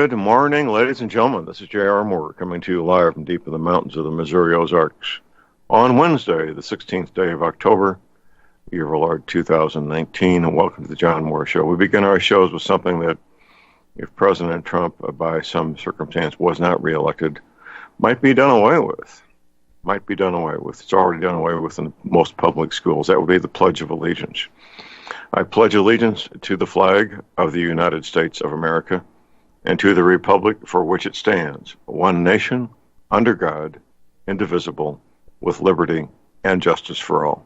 Good morning, ladies and gentlemen. This is J.R. Moore coming to you live from deep in the mountains of the Missouri Ozarks on Wednesday, the 16th day of October, year of our Lord 2019, and welcome to the John Moore Show. We begin our shows with something that, if President Trump, by some circumstance, was not reelected, might be done away with. It's already done away with in most public schools. That would be the Pledge of Allegiance. I pledge allegiance to the flag of the United States of America and to the republic for which it stands, one nation, under God, indivisible, with liberty and justice for all.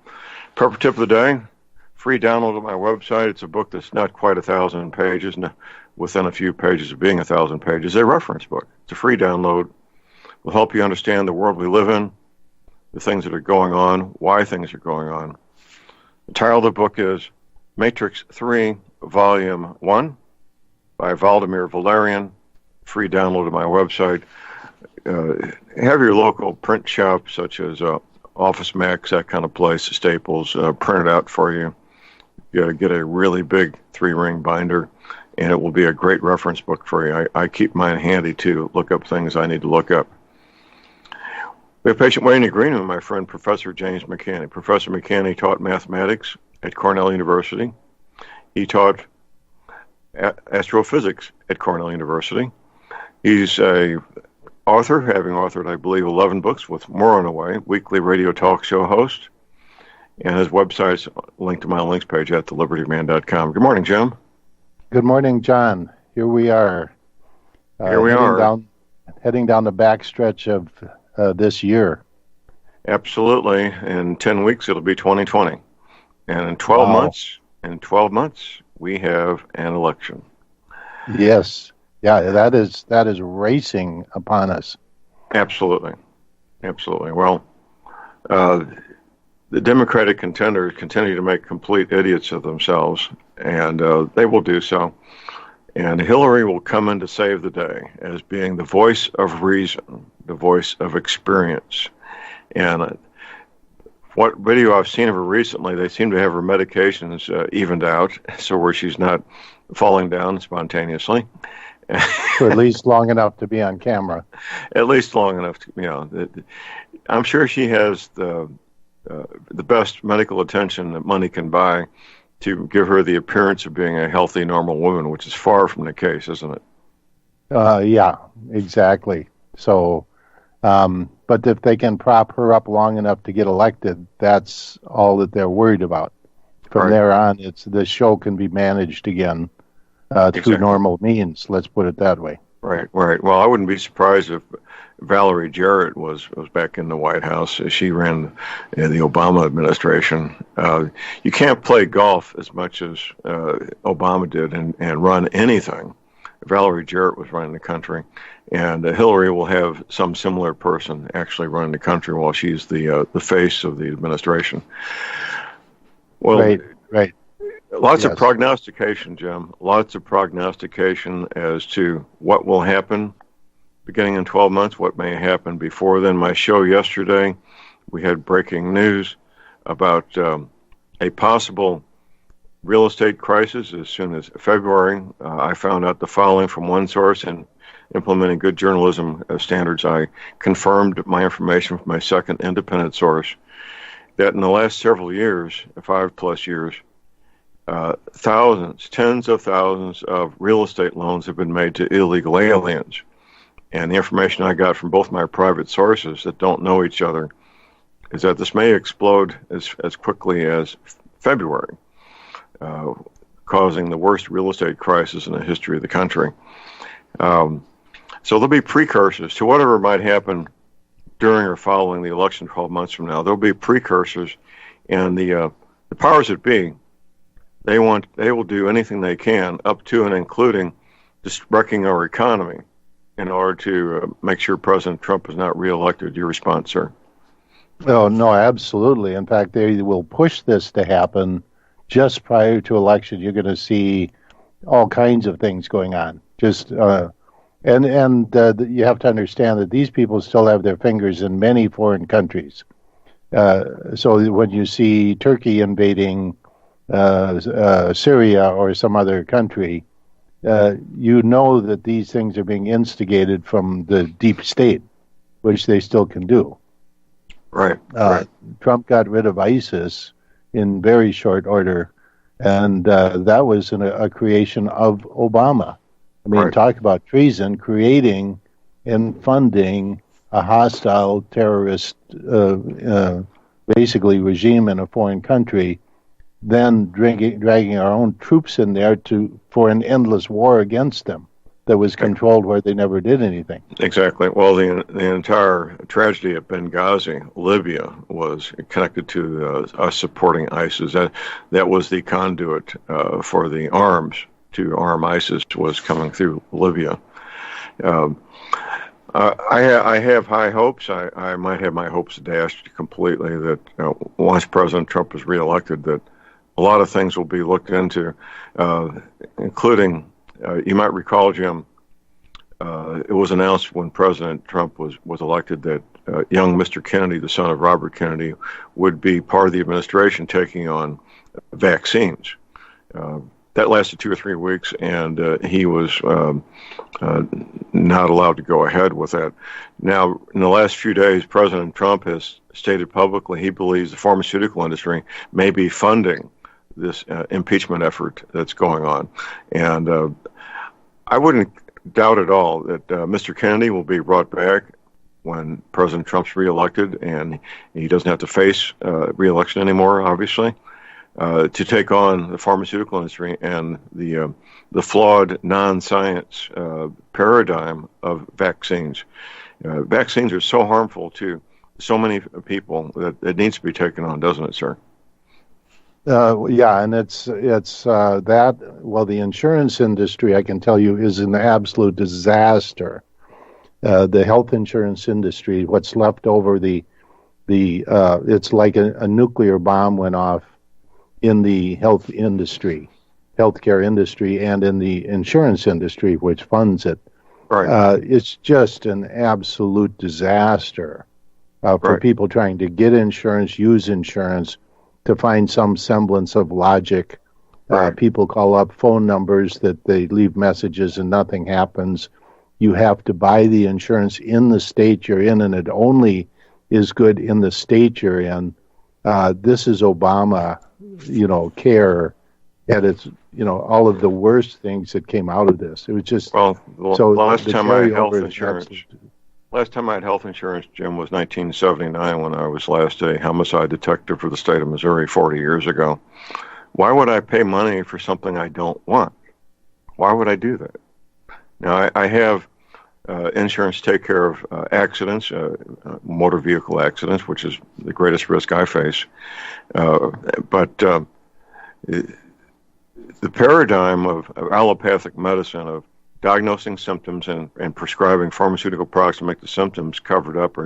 Purple tip of the day, free download on my website. It's a book that's not quite 1,000 pages, within a few pages of being 1,000 pages, a reference book. It's a free download. It will help you understand the world we live in, the things that are going on, why things are going on. The title of the book is Matrix 3, Volume 1 by Vladimir Valerian. Free download at my website. Have your local print shop, such as Office Max, that kind of place, Staples, print it out for you. You got to get a really big 3-ring binder, and it will be a great reference book for you. I keep mine handy to look up things I need to look up. We have patient waiting agreement with my friend Professor James McCanney. Professor McCanney taught mathematics at Cornell University. He taught astrophysics at Cornell University. He's a author, having authored, I believe, 11 books, with more on the way, weekly radio talk show host, and his website's linked to my links page at thelibertyman.com. Good morning, Jim. Good morning, John. Here we are. Heading down the backstretch of this year. Absolutely. In 10 weeks, it'll be 2020. And in 12 months, we have an election. Yes. Yeah, that is racing upon us. Absolutely. Well, the Democratic contenders continue to make complete idiots of themselves, and they will do so. And Hillary will come in to save the day as being the voice of reason, the voice of experience. And what video I've seen of her recently, they seem to have her medications evened out, so where she's not falling down spontaneously. For at least long enough to be on camera. At least long enough to, I'm sure she has the best medical attention that money can buy to give her the appearance of being a healthy, normal woman, which is far from the case, isn't it? Yeah, exactly. So, but if they can prop her up long enough to get elected, that's all that they're worried about. From there on, the show can be managed again through normal means. Let's put it that way. Right. Well, I wouldn't be surprised if Valerie Jarrett was back in the White House. She ran the Obama administration. You can't play golf as much as Obama did and run anything. Valerie Jarrett was running the country, and Hillary will have some similar person actually running the country while she's the face of the administration. Well, right. Lots of prognostication, Jim. Lots of prognostication as to what will happen beginning in 12 months, what may happen before then. My show yesterday, we had breaking news about a possible real estate crisis as soon as February. I found out the following from one source, and implementing good journalism standards, I confirmed my information from my second independent source, that in the last several years, 5+ years, tens of thousands of real estate loans have been made to illegal aliens. And the information I got from both my private sources that don't know each other is that this may explode as quickly as February, causing the worst real estate crisis in the history of the country. So there'll be precursors to whatever might happen during or following the election 12 months from now. There'll be precursors, and the powers that be, they will do anything they can, up to and including just wrecking our economy, in order to make sure President Trump is not reelected. Your response, sir? Oh, no, absolutely. In fact, they will push this to happen just prior to election. You're going to see all kinds of things going on. Just and you have to understand that these people still have their fingers in many foreign countries. So when you see Turkey invading Syria or some other country, you know that these things are being instigated from the deep state, which they still can do. Right. Right. Trump got rid of ISIS in very short order, and that was a creation of Obama. I mean, Right. talk about treason, creating and funding a hostile terrorist, basically regime in a foreign country, then dragging our own troops in there for an endless war against them that was controlled where they never did anything. Exactly. Well, the entire tragedy at Benghazi, Libya, was connected to us supporting ISIS. That was the conduit for the arms to arm ISIS, was coming through Libya. I have high hopes. I might have my hopes dashed completely that once President Trump is reelected, that a lot of things will be looked into, including, you might recall, Jim, it was announced when President Trump was elected that young Mr. Kennedy, the son of Robert Kennedy, would be part of the administration taking on vaccines. That lasted 2 or 3 weeks, and he was not allowed to go ahead with that. Now, in the last few days, President Trump has stated publicly he believes the pharmaceutical industry may be funding this impeachment effort that's going on. And I wouldn't doubt at all that Mr. Kennedy will be brought back when President Trump's reelected, and he doesn't have to face reelection anymore, obviously, to take on the pharmaceutical industry and the flawed non-science paradigm of vaccines. Vaccines are so harmful to so many people that it needs to be taken on, doesn't it, sir? Yeah, and it's that. Well, the insurance industry, I can tell you, is an absolute disaster. The health insurance industry, what's left over, it's like a nuclear bomb went off in the healthcare industry, and in the insurance industry, which funds it. Right. It's just an absolute disaster for people trying to get insurance, use insurance, to find some semblance of logic. People call up phone numbers that they leave messages and nothing happens. You have to buy the insurance in the state you're in, and it only is good in the state you're in. This is Obama, care at its, all of the worst things that came out of this. It was just last time I had health insurance. Last time I had health insurance, Jim, was 1979 when I was last a homicide detective for the state of Missouri 40 years ago. Why would I pay money for something I don't want? Why would I do that? Now, I have insurance to take care of accidents, motor vehicle accidents, which is the greatest risk I face. But the paradigm of allopathic medicine, of diagnosing symptoms and prescribing pharmaceutical products to make the symptoms covered up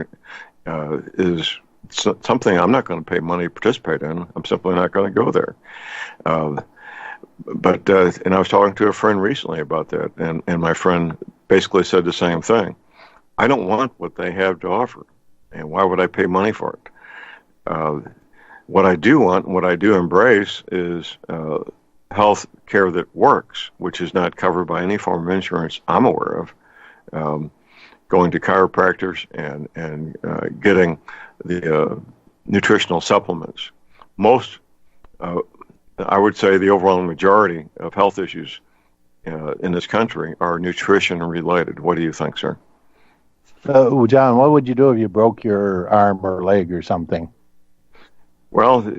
is something I'm not going to pay money to participate in. I'm simply not going to go there. And I was talking to a friend recently about that, and my friend basically said the same thing. I don't want what they have to offer, and why would I pay money for it? What I do want, what I do embrace, is health care that works, which is not covered by any form of insurance I'm aware of. Going to chiropractors and getting the nutritional supplements. Most, I would say, the overwhelming majority of health issues in this country are nutrition related. What do you think, sir? John, what would you do if you broke your arm or leg or something? Well,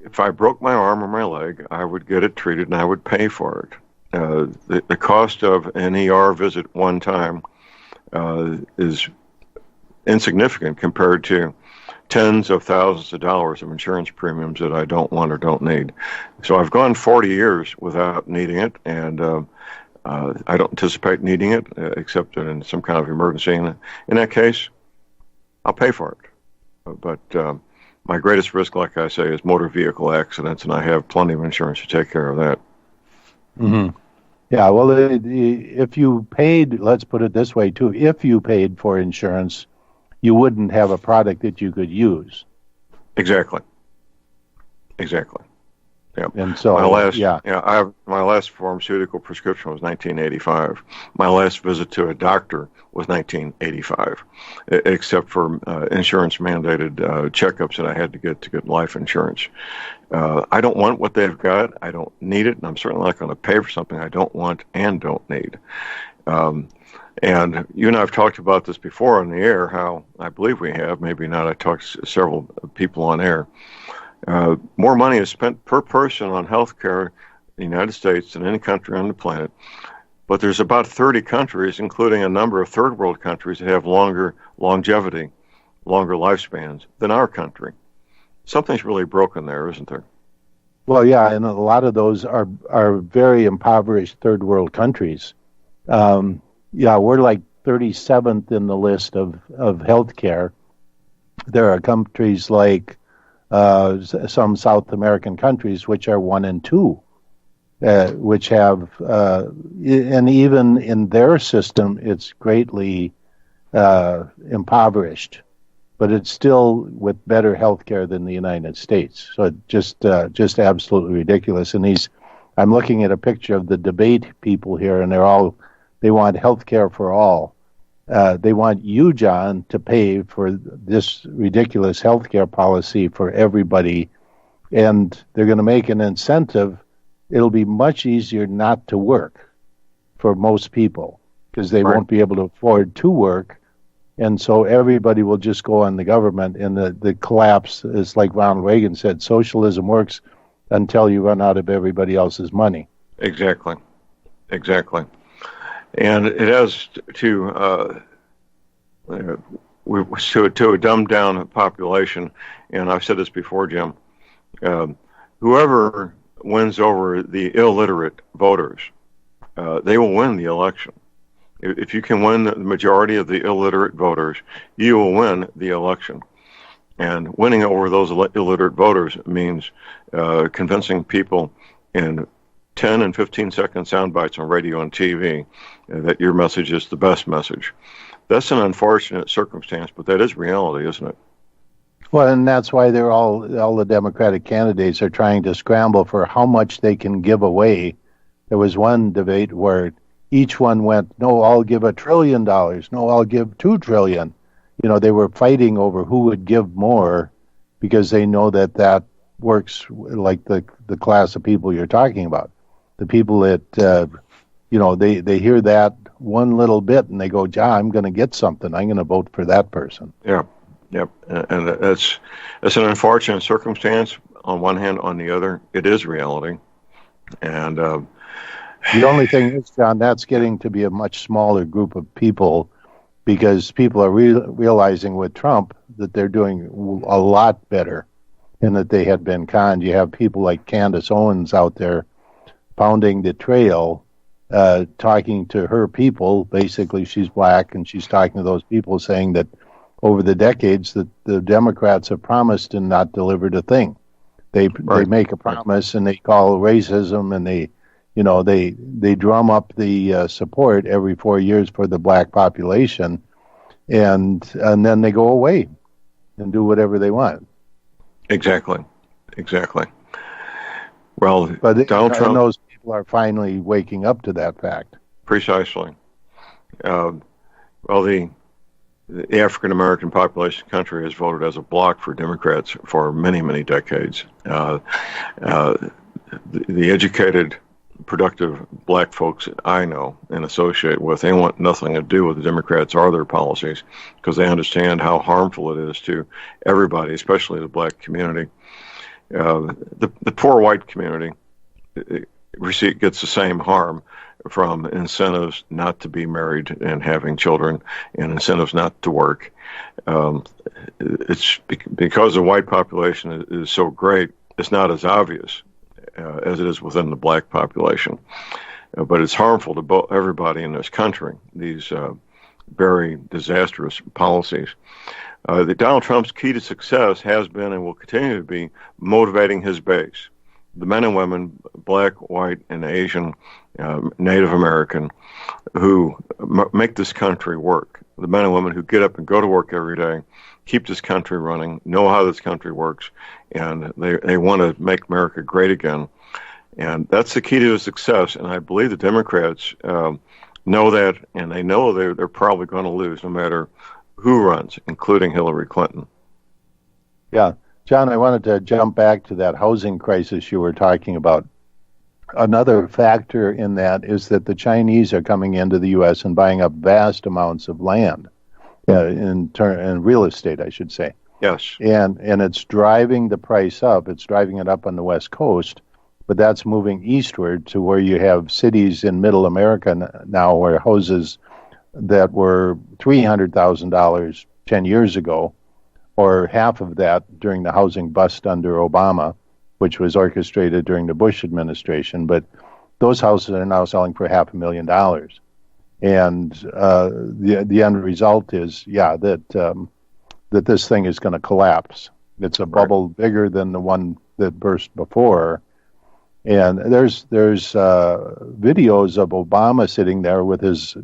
if I broke my arm or my leg, I would get it treated and I would pay for it. The cost of an ER visit one time is insignificant compared to tens of thousands of dollars of insurance premiums that I don't want or don't need. So I've gone 40 years without needing it, and I don't anticipate needing it except in some kind of emergency. In that case, I'll pay for it. But my greatest risk, like I say, is motor vehicle accidents, and I have plenty of insurance to take care of that. Mm-hmm. Yeah, well, if you paid, let's put it this way, too, if you paid for insurance, you wouldn't have a product that you could use. Exactly. Yeah. And so, my last pharmaceutical prescription was 1985. My last visit to a doctor was 1985, except for insurance mandated checkups that I had to get life insurance. I don't want what they've got. I don't need it, and I'm certainly not going to pay for something I don't want and don't need. And you and I have talked about this before on the air, how I believe we have, maybe not. I talked to several people on air. More money is spent per person on health care in the United States than any country on the planet. But there's about 30 countries, including a number of third world countries, that have longer longevity, longer lifespans than our country. Something's really broken there, isn't there? Well, yeah, and a lot of those are very impoverished third world countries. We're like 37th in the list of health care. There are countries like some South American countries which are 1 and 2, which have, and even in their system, it's greatly impoverished, but it's still with better health care than the United States. So just absolutely ridiculous. And I'm looking at a picture of the debate people here, and they want health care for all. They want you, John, to pay for this ridiculous healthcare policy for everybody, and they're going to make an incentive. It'll be much easier not to work for most people because they won't be able to afford to work, and so everybody will just go on the government, and the collapse is like Ronald Reagan said, socialism works until you run out of everybody else's money. Exactly. And it has to a dumbed down population. And I've said this before, Jim. Whoever wins over the illiterate voters, they will win the election. If you can win the majority of the illiterate voters, you will win the election. And winning over those illiterate voters means convincing people in 10 and 15-second sound bites on radio and TV that your message is the best message. That's an unfortunate circumstance, but that is reality, isn't it? Well, and that's why they're all the Democratic candidates are trying to scramble for how much they can give away. There was one debate where each one went, no, I'll give $1 trillion. No, I'll give $2 trillion. They were fighting over who would give more because they know that works like the class of people you're talking about. The people that, they hear that one little bit and they go, I'm going to get something. I'm going to vote for that person. Yeah. Yep. And that's an unfortunate circumstance on one hand. On the other, it is reality. And the only thing is, John, that's getting to be a much smaller group of people because people are realizing with Trump that they're doing a lot better and that they had been conned. You have people like Candace Owens out there pounding the trail, talking to her people. Basically, she's black, and she's talking to those people saying that over the decades that the Democrats have promised and not delivered a thing. They make a promise and they call racism, and they drum up the support every 4 years for the black population, and then they go away and do whatever they want. Exactly. Well, but Donald Trump, those people are finally waking up to that fact. Precisely. The African American population of the country has voted as a bloc for Democrats for many, many decades. The educated, productive black folks I know and associate with, they want nothing to do with the Democrats or their policies because they understand how harmful it is to everybody, especially the black community. The poor white community gets the same harm from incentives not to be married and having children and incentives not to work. It's because the white population is so great, it's not as obvious as it is within the black population. But it's harmful to everybody in this country, these very disastrous policies. Donald Trump's key to success has been and will continue to be motivating his base. The men and women, black, white, and Asian, Native American, who make this country work. the men and women who get up and go to work every day, keep this country running, know how this country works, and they want to make America great again. And that's the key to success. And I believe the Democrats know that, and they know they're probably going to lose no matter who runs, including Hillary Clinton. Yeah. John, I wanted to jump back to that housing crisis you were talking about. Another factor in that is that the Chinese are coming into the U.S. and buying up vast amounts of land, in real estate, I should say. Yes. And it's driving the price up. It's driving it up on the West Coast, but that's moving eastward to where you have cities in Middle America now where houses that were $300,000 10 years ago, or half of that during the housing bust under Obama, which was orchestrated during the Bush administration. But those houses are now selling for $500,000. And the end result is, that this thing is going to collapse. It's a bubble bigger than the one that burst before. And there's videos of Obama sitting there with his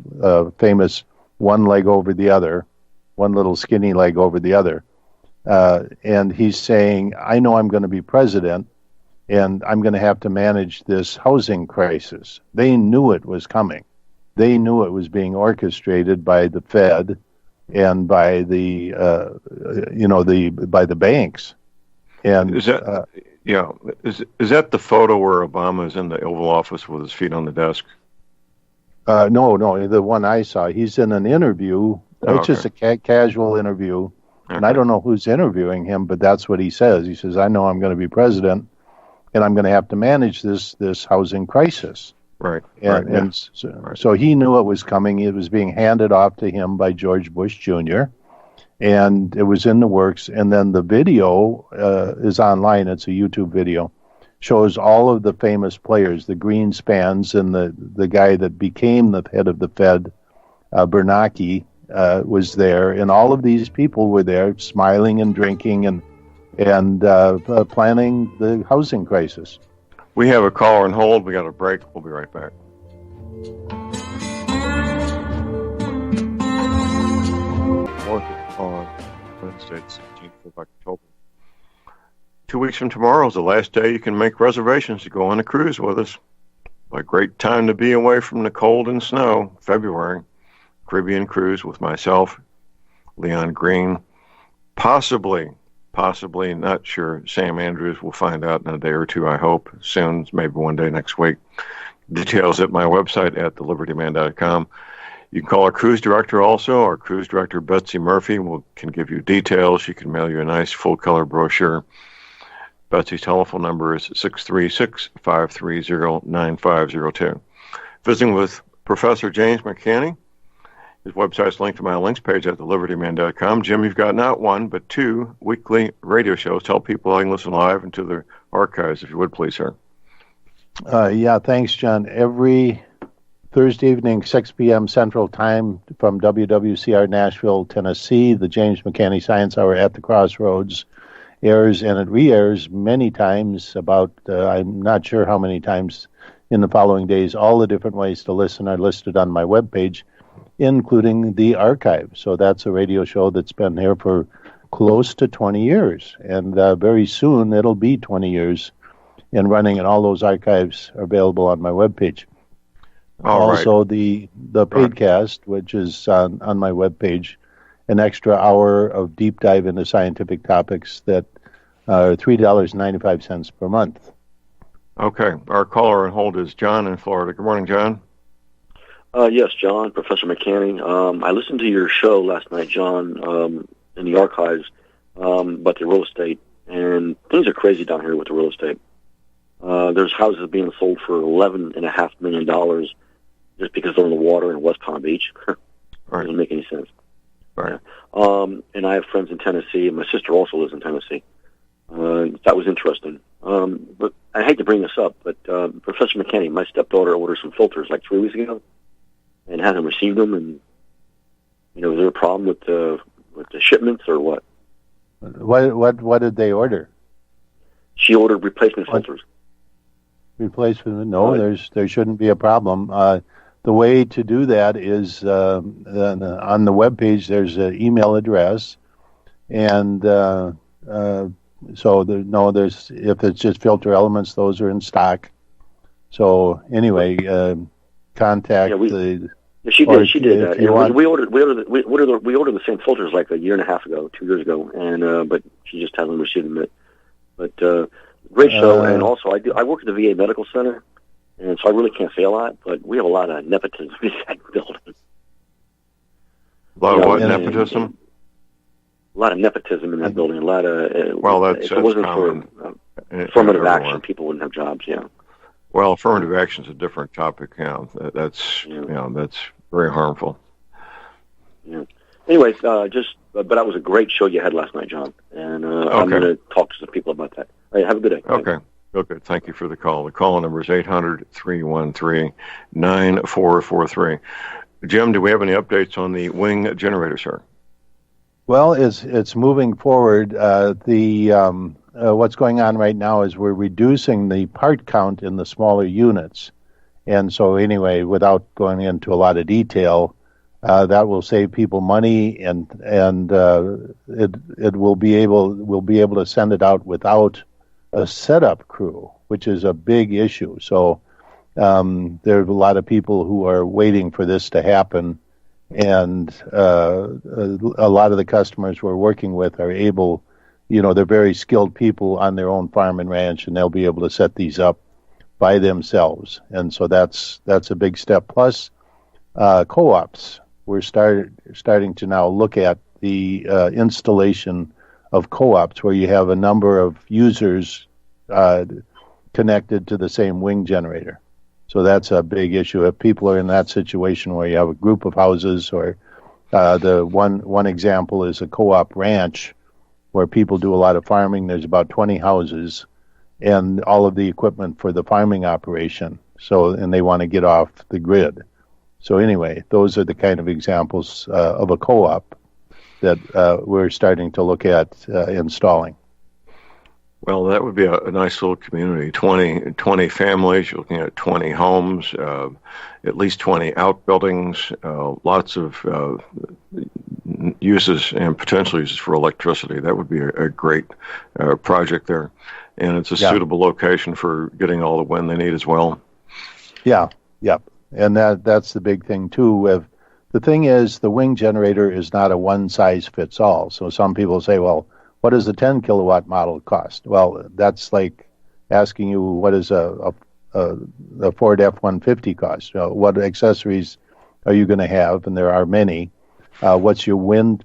famous one leg over the other, one little skinny leg over the other. And he's saying, I know I'm going to be president, and I'm going to have to manage this housing crisis. They knew it was coming. They knew it was being orchestrated by the Fed and by the by the banks. And is that is that the photo where Obama is in the Oval Office with his feet on the desk? No, the one I saw. He's in an interview. It's just a casual interview. Okay. And I don't know who's interviewing him, but that's what he says. He says, I know I'm going to be president, and I'm going to have to manage this housing crisis. Right. So he knew it was coming. It was being handed off to him by George Bush Jr., and it was in the works. And then the video is online. It's a YouTube video. Shows all of the famous players, the Greenspans and the guy that became the head of the Fed, Bernanke, was there, and all of these people were there smiling and drinking and planning the housing crisis. We have a caller on hold. We got a break. We'll be right back. On Wednesday, the 16th of October. 2 weeks from tomorrow is the last day you can make reservations to go on a cruise with us. A great time to be away from the cold and snow. February. Caribbean cruise with myself, Leon Green, possibly, not sure. Sam Andrews, will find out in a day or two, I hope, soon, maybe one day next week. Details at my website at thelibertyman.com. You can call our cruise director also. Our cruise director, Betsy Murphy, can give you details. She can mail you a nice full-color brochure. Betsy's telephone number is 636-530-9502. Visiting with Professor James McCanney. His website's linked to my links page at thelibertyman.com. Jim, you've got not one, but two weekly radio shows. Tell people I can listen live and to the archives, if you would, please, sir. Thanks, John. Every Thursday evening, 6 p.m. Central Time from WWCR Nashville, Tennessee, the James McCanney Science Hour at the Crossroads airs, and it re-airs many times, I'm not sure how many times in the following days. All the different ways to listen are listed on my webpage, including the archive. So that's a radio show that's been here for close to 20 years. And very soon it'll be 20 years in running, and all those archives are available on my webpage. Also, the podcast, which is on my webpage, an extra hour of deep dive into scientific topics that are $3.95 per month. Okay. Our caller on hold is John in Florida. Good morning, John. Yes, John, Professor McCanney. I listened to your show last night, John, in the archives about the real estate, and things are crazy down here with the real estate. There's houses being sold for $11.5 million just because they're on the water in West Palm Beach. Right. Doesn't make any sense. Right. And I have friends in Tennessee, and my sister also lives in Tennessee. That was interesting. But I hate to bring this up, but Professor McCanney, my stepdaughter ordered some filters like 3 weeks ago and hasn't received them. And is there a problem with the shipments or what? What did they order? She ordered replacement filters. Replacement? No, there shouldn't be a problem. the way to do that is on the web page. There's an email address, and so there's if it's just filter elements, those are in stock. So anyway, contact the. She did that. And we ordered the same filters like a year and a half ago, 2 years ago, and but she just hasn't received them yet. But great show, and also I work at the VA Medical Center, and so I really can't say a lot, but we have a lot of nepotism in that building. A lot of what, nepotism? A lot of nepotism in that building. A lot of that's if it wasn't common for affirmative action, people wouldn't have jobs. Yeah. Well, affirmative action is a different topic. That's very harmful. Yeah. Anyways, but that was a great show you had last night, John. And I'm going to talk to some people about that. All right, have a good day. Okay. Okay. Thank you for the call. The call number is 800-313-9443. Jim, do we have any updates on the wing generator, sir? Well, it's moving forward. What's going on right now is we're reducing the part count in the smaller units. And so anyway, without going into a lot of detail, that will save people money, and we'll be able to send it out without a setup crew, which is a big issue. So there are a lot of people who are waiting for this to happen, and a lot of the customers we're working with are able, they're very skilled people on their own farm and ranch, and they'll be able to set these up by themselves. And so that's a big step. Plus, co-ops. We're starting to now look at the installation of co-ops where you have a number of users connected to the same wing generator. So that's a big issue. If people are in that situation where you have a group of houses, or the one example is a co-op ranch where people do a lot of farming. There's about 20 houses and all of the equipment for the farming operation. And they want to get off the grid. So anyway, those are the kind of examples of a co-op that we're starting to look at installing. Well, that would be a nice little community. 20 families. You're looking at 20 homes, at least 20 outbuildings, lots of uses and potential uses for electricity. That would be a great project there. And it's a suitable location for getting all the wind they need as well. Yeah. And that's the big thing, too. The thing is, the wing generator is not a one-size-fits-all. So some people say, well, what does the 10-kilowatt model cost? Well, that's like asking you, what does a Ford F-150 cost? What accessories are you going to have? And there are many. What's your wind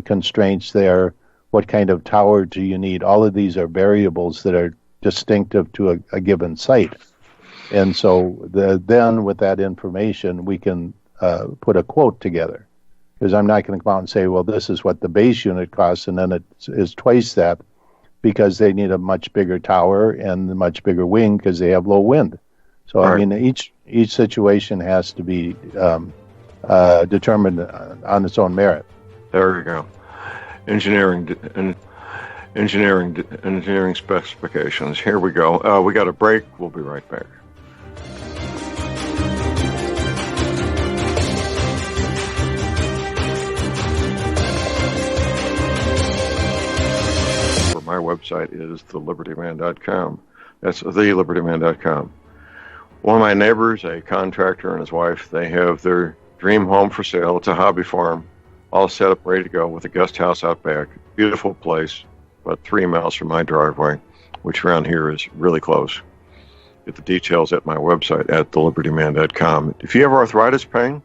constraints there? What kind of tower do you need? All of these are variables that are distinctive to a given site. And so then with that information, we can put a quote together. Because I'm not going to come out and say, well, this is what the base unit costs, and then it is twice that, because they need a much bigger tower and a much bigger wing because they have low wind. So, right. I mean, each situation has to be determined on its own merit. There you go. Engineering specifications. Here we go. We got a break. We'll be right back. My website is thelibertyman.com. That's thelibertyman.com. One of my neighbors, a contractor, and his wife, they have their dream home for sale. It's a hobby farm, all set up, ready to go, with a guest house out back. Beautiful place, about 3 miles from my driveway, which around here is really close. Get the details at my website at thelibertyman.com. If you have arthritis pain,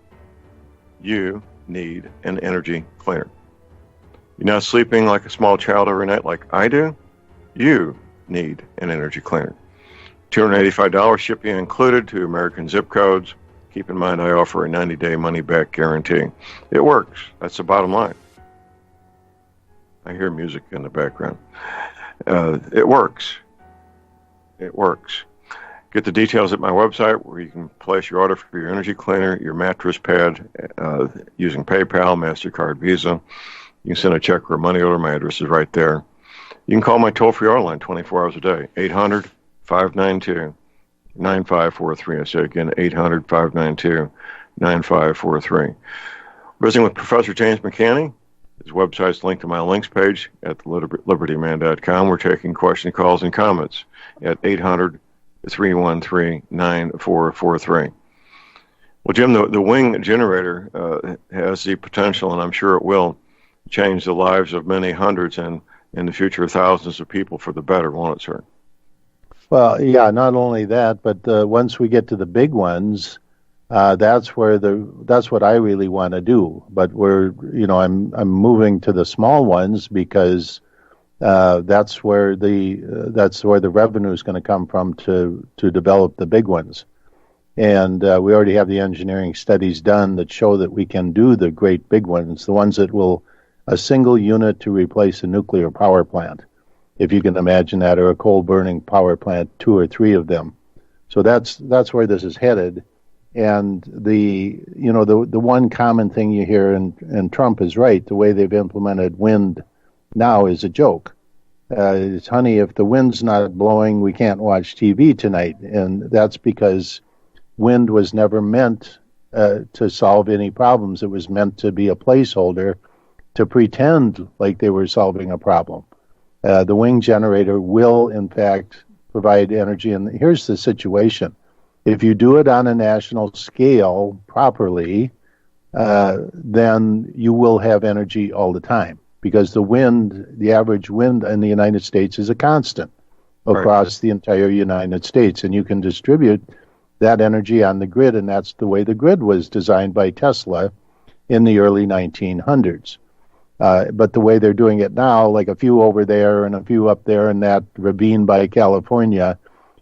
you need an energy cleaner. You're not sleeping like a small child every night like I do? You need an energy cleaner. $285 shipping included to American zip codes. Keep in mind I offer a 90-day money-back guarantee. It works. That's the bottom line. I hear music in the background. It works. It works. Get the details at my website where you can place your order for your energy cleaner, your mattress pad, using PayPal, MasterCard, Visa. You can send a check or a money order. My address is right there. You can call my toll-free order line 24 hours a day, 800-592-8255. 9543. I say again, 800-592-9543. Visiting with Professor James McCanney. His website's linked to my links page at libertyman.com. We're taking questions, calls, and comments at 800-313-9443. Well, Jim, the wing generator has the potential, and I'm sure it will, change the lives of many hundreds and in the future thousands of people for the better, won't it, sir? Well, yeah, not only that, but once we get to the big ones, that's what I really want to do. But I'm moving to the small ones because that's where the revenue is going to come from to develop the big ones. And we already have the engineering studies done that show that we can do the great big ones, the ones that will a single unit to replace a nuclear power plant, if you can imagine that, or a coal-burning power plant, 2 or 3 of them. So that's where this is headed. And the one common thing you hear, and Trump is right, the way they've implemented wind now is a joke. It's, honey, if the wind's not blowing, we can't watch TV tonight. And that's because wind was never meant to solve any problems. It was meant to be a placeholder to pretend like they were solving a problem. The wing generator will, in fact, provide energy. And here's the situation. If you do it on a national scale properly, then you will have energy all the time, because the average wind in the United States is a constant across the entire United States. And you can distribute that energy on the grid, and that's the way the grid was designed by Tesla in the early 1900s. But the way they're doing it now, like a few over there and a few up there in that ravine by California,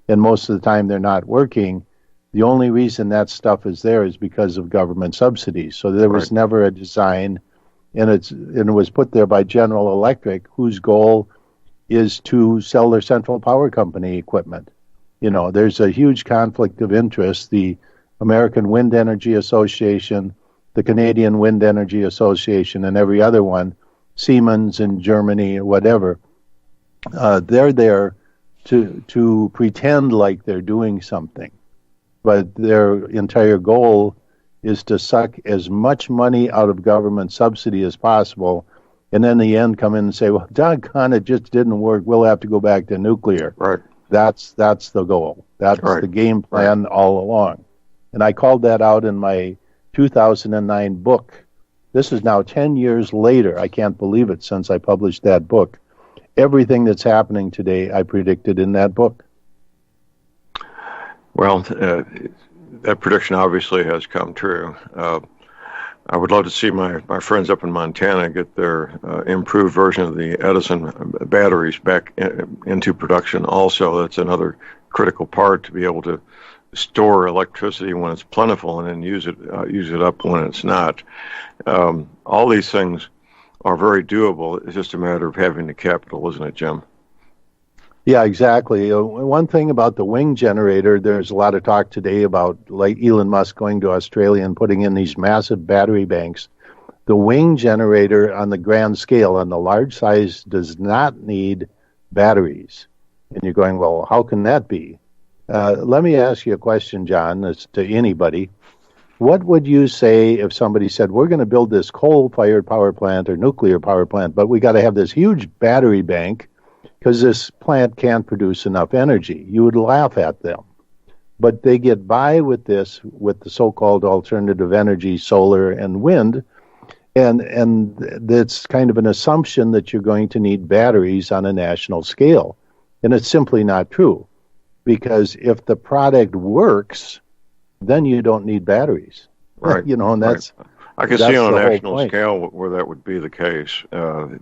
and most of the time they're not working, the only reason that stuff is there is because of government subsidies. So there was never a design, and it was put there by General Electric, whose goal is to sell their Central Power Company equipment. There's a huge conflict of interest. The American Wind Energy Association, the Canadian Wind Energy Association, and every other one, Siemens in Germany or whatever, they're there to pretend like they're doing something. But their entire goal is to suck as much money out of government subsidy as possible, and then in the end come in and say, well, doggone, it just didn't work. We'll have to go back to nuclear. Right. That's the goal. That's the game plan all along. And I called that out in my 2009 book. This is now 10 years later. I can't believe it, since I published that book. Everything that's happening today, I predicted in that book. Well, that prediction obviously has come true. I would love to see my friends up in Montana get their improved version of the Edison batteries back into production also. That's another critical part, to be able to store electricity when it's plentiful and then use it up when it's not. All these things are very doable. It's just a matter of having the capital, isn't it, Jim? Yeah, exactly. One thing about the wing generator, there's a lot of talk today about, like, Elon Musk going to Australia and putting in these massive battery banks. The wing generator on the grand scale, on the large size, does not need batteries. And you're going, well, how can that be? Let me ask you a question, John, as to anybody. What would you say if somebody said, we're going to build this coal-fired power plant or nuclear power plant, but we got to have this huge battery bank because this plant can't produce enough energy? You would laugh at them. But they get by with this, with the so-called alternative energy, solar and wind, and that's kind of an assumption that you're going to need batteries on a national scale. And it's simply not true, because if the product works, then you don't need batteries. Right. And that's... Right. I can see on a national scale where that would be the case,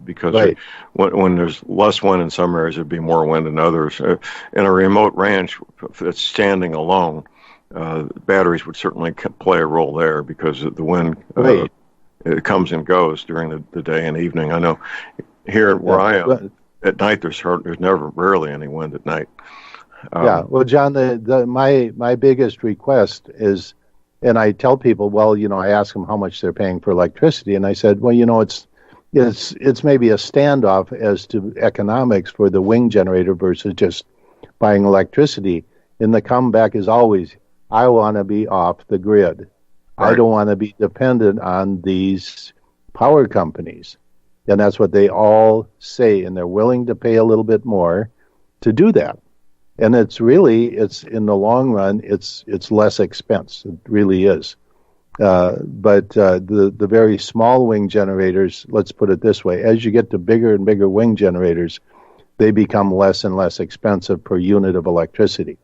because when there's less wind in some areas, there'd be more wind in others. In a remote ranch that's standing alone, batteries would certainly play a role there, because the wind it comes and goes during the day and evening. I know here where I am, at night there's rarely any wind at night. Well, John, my biggest request is, and I tell people, well, I ask them how much they're paying for electricity, and I said, well, it's maybe a standoff as to economics for the wing generator versus just buying electricity. And the comeback is always, I want to be off the grid. Right. I don't want to be dependent on these power companies. And that's what they all say, and they're willing to pay a little bit more to do that. And it's in the long run, it's less expense. It really is. But the very small wing generators, let's put it this way, as you get to bigger and bigger wing generators, they become less and less expensive per unit of electricity.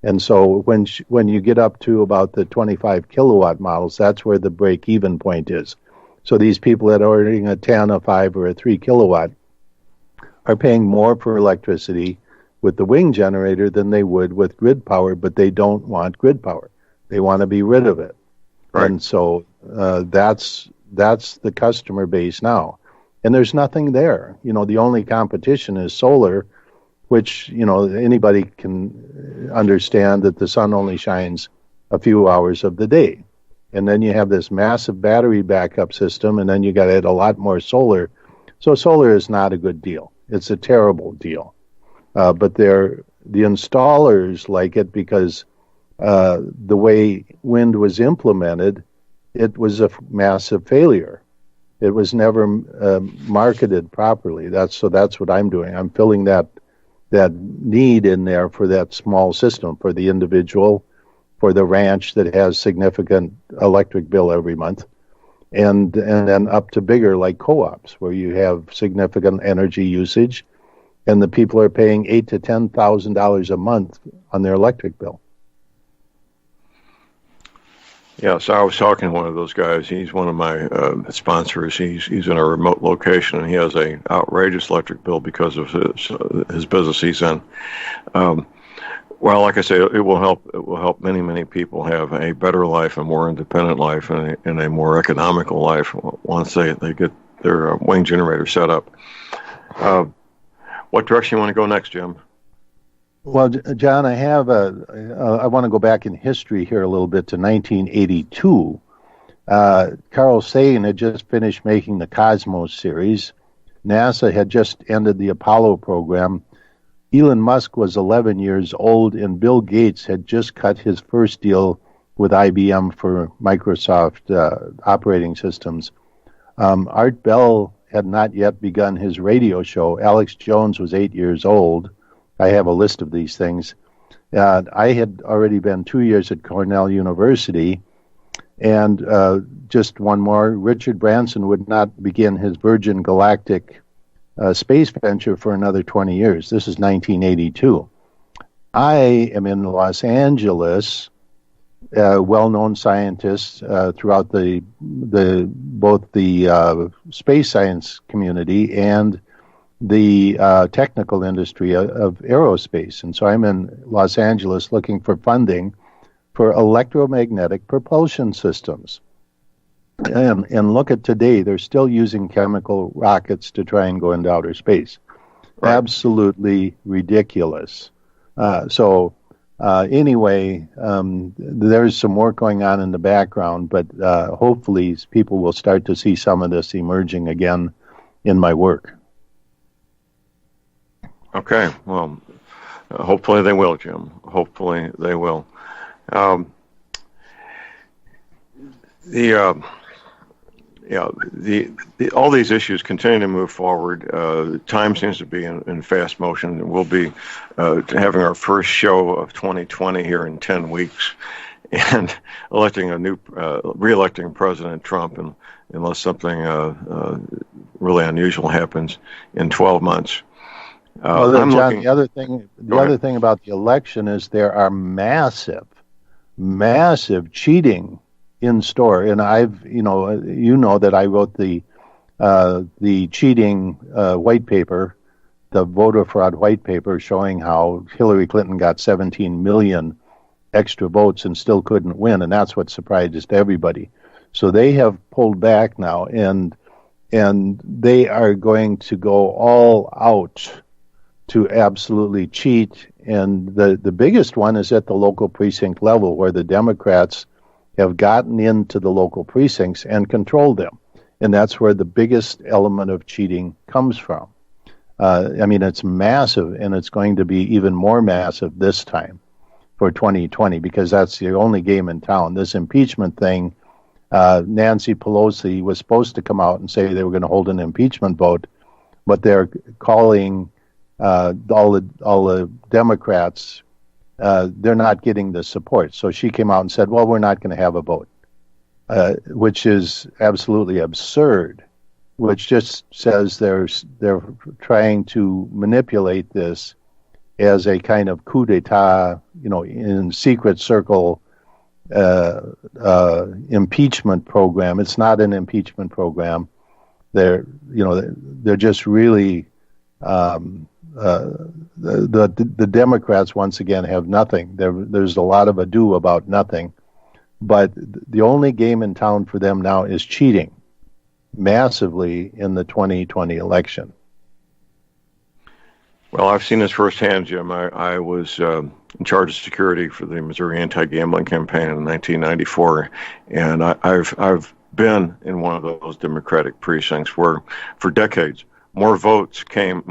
And so when you get up to about the 25 kilowatt models, that's where the break-even point is. So these people that are ordering a 10, a 5, or a 3 kilowatt are paying more for electricity with the wing generator than they would with grid power, but they don't want grid power. They want to be rid of it. Right. And so that's the customer base now. And there's nothing there. The only competition is solar, which, anybody can understand that the sun only shines a few hours of the day. And then you have this massive battery backup system, and then you got to add a lot more solar. So solar is not a good deal. It's a terrible deal. But the installers like it because the way wind was implemented, it was a massive failure. It was never marketed properly. That's what I'm doing. I'm filling that need in there for that small system, for the individual, for the ranch that has significant electric bill every month, and then up to bigger like co-ops where you have significant energy usage, and the people are paying $8,000 to $10,000 a month on their electric bill. Yeah, so I was talking to one of those guys. He's one of my sponsors. He's in a remote location, and he has a outrageous electric bill because of his business he's in. Well, like I say, it will help. It will help many people have a better life, a more independent life, and a more economical life once they get their wing generator set up. What direction you want to go next, Jim? Well, John, I want to go back in history here a little bit to 1982. Carl Sagan had just finished making the Cosmos series. NASA had just ended the Apollo program. Elon Musk was 11 years old, and Bill Gates had just cut his first deal with IBM for Microsoft operating systems. Art Bell had not yet begun his radio show. Alex Jones was 8 years old. I have a list of these things. I had already been 2 years at Cornell University, and just one more, Richard Branson would not begin his Virgin Galactic space venture for another 20 years. This is 1982. I am in Los Angeles, well-known scientists throughout both the space science community and the technical industry of aerospace. And so I'm in Los Angeles looking for funding for electromagnetic propulsion systems. And look at today, they're still using chemical rockets to try and go into outer space. Right. Absolutely ridiculous. Anyway, there's some work going on in the background, but hopefully people will start to see some of this emerging again in my work. Okay, well, hopefully they will, Jim. Hopefully they will. All these issues continue to move forward. Time seems to be in fast motion. We'll be having our first show of 2020 here in 10 weeks, and re-electing President Trump, unless something really unusual happens in 12 months. John, the other thing about the election is there are massive cheating in store, and you know that I wrote the cheating white paper, the voter fraud white paper, showing how Hillary Clinton got 17 million extra votes and still couldn't win, and that's what surprised everybody. So they have pulled back now, and they are going to go all out to absolutely cheat. And the biggest one is at the local precinct level, where the Democrats have gotten into the local precincts and controlled them. And that's where the biggest element of cheating comes from. It's massive, and it's going to be even more massive this time. for 2020 because that's the only game in town. This impeachment thing, Nancy Pelosi was supposed to come out and say they were going to hold an impeachment vote, but they're calling all the Democrats. They're not getting the support. So she came out and said, well, we're not going to have a vote, which is absolutely absurd, which just says they're trying to manipulate this as a kind of coup d'etat, in secret circle impeachment program. It's not an impeachment program. They're just really the Democrats once again have nothing. There's a lot of ado about nothing, but the only game in town for them now is cheating massively in the 2020 election. Well, I've seen this firsthand, Jim. I was in charge of security for the Missouri anti-gambling campaign in 1994, and I've been in one of those Democratic precincts where, for decades, more ballots came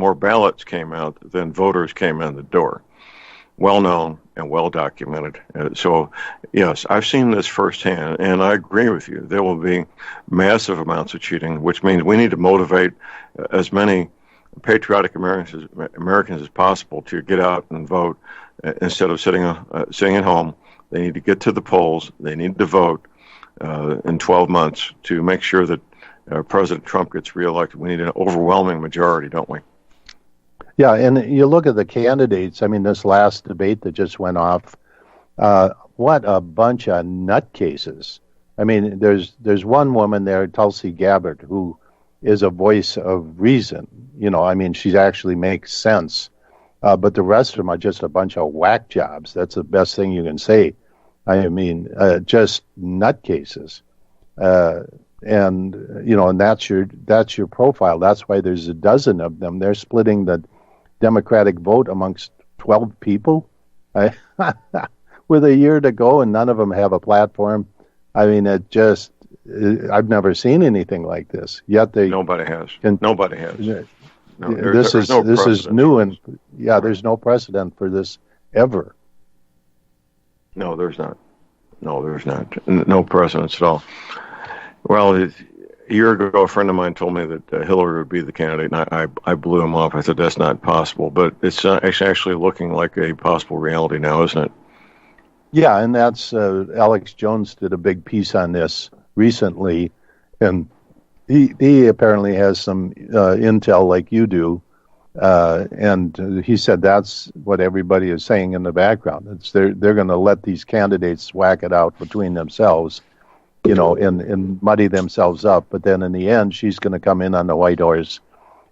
out than voters came in the door. Well known and well documented. So, yes, I've seen this firsthand, and I agree with you. There will be massive amounts of cheating, which means we need to motivate as many patriotic Americans as possible to get out and vote instead of sitting at home. They need to get to the polls. They need to vote in 12 months to make sure that President Trump gets reelected. We need an overwhelming majority, don't we? Yeah, and you look at the candidates. I mean, this last debate that just went off, what a bunch of nutcases. I mean, there's one woman there, Tulsi Gabbard, who is a voice of reason. I mean, she actually makes sense. But the rest of them are just a bunch of whack jobs. That's the best thing you can say. I mean, just nutcases. And that's your profile. That's why there's a dozen of them. They're splitting the Democratic vote amongst 12 people with a year to go, and none of them have a platform. I mean, I've never seen anything like this. Yet nobody has. Nobody has. This is new, and there's no precedent for this ever. No, there's not. No precedence at all. Well, a year ago, a friend of mine told me that Hillary would be the candidate, and I blew him off. I said, that's not possible. But it's actually looking like a possible reality now, isn't it? Yeah, and that's Alex Jones did a big piece on this recently, and he apparently has some intel like you do, and he said that's what everybody is saying in the background. They're going to let these candidates whack it out between themselves, and muddy themselves up. But then in the end, she's going to come in on the white horse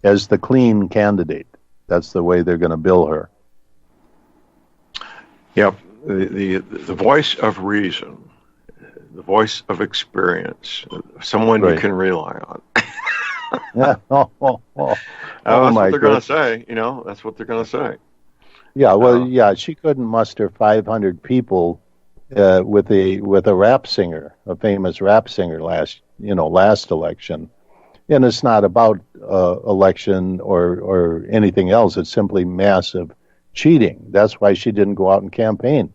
as the clean candidate. That's the way they're going to bill her. Yep. The voice of reason, the voice of experience, someone you can rely on. That's what they're going to say. That's what they're going to say. Yeah. Well, she couldn't muster 500 people with a rap singer, a famous rap singer last election, and it's not about election or anything else. It's simply massive cheating. That's why she didn't go out and campaign,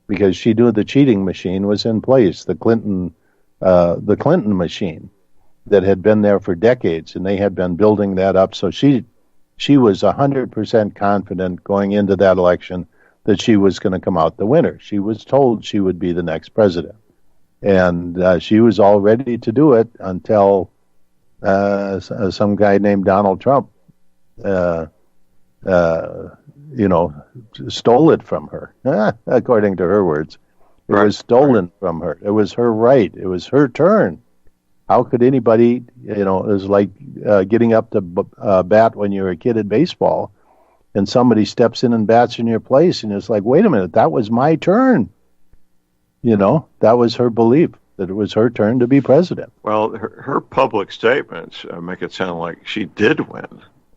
because she knew the cheating machine was in place, the Clinton machine that had been there for decades, and they had been building that up. So she was 100% confident going into that election that she was going to come out the winner. She was told she would be the next president, and she was all ready to do it until some guy named Donald Trump stole it from her, according to her words. It was stolen from her. It was her right. It was her turn. How could anybody, it was like getting up to bat when you were a kid at baseball, and somebody steps in and bats in your place, and it's like, wait a minute, that was my turn. That was her belief, that it was her turn to be president. Well, her public statements make it sound like she did win,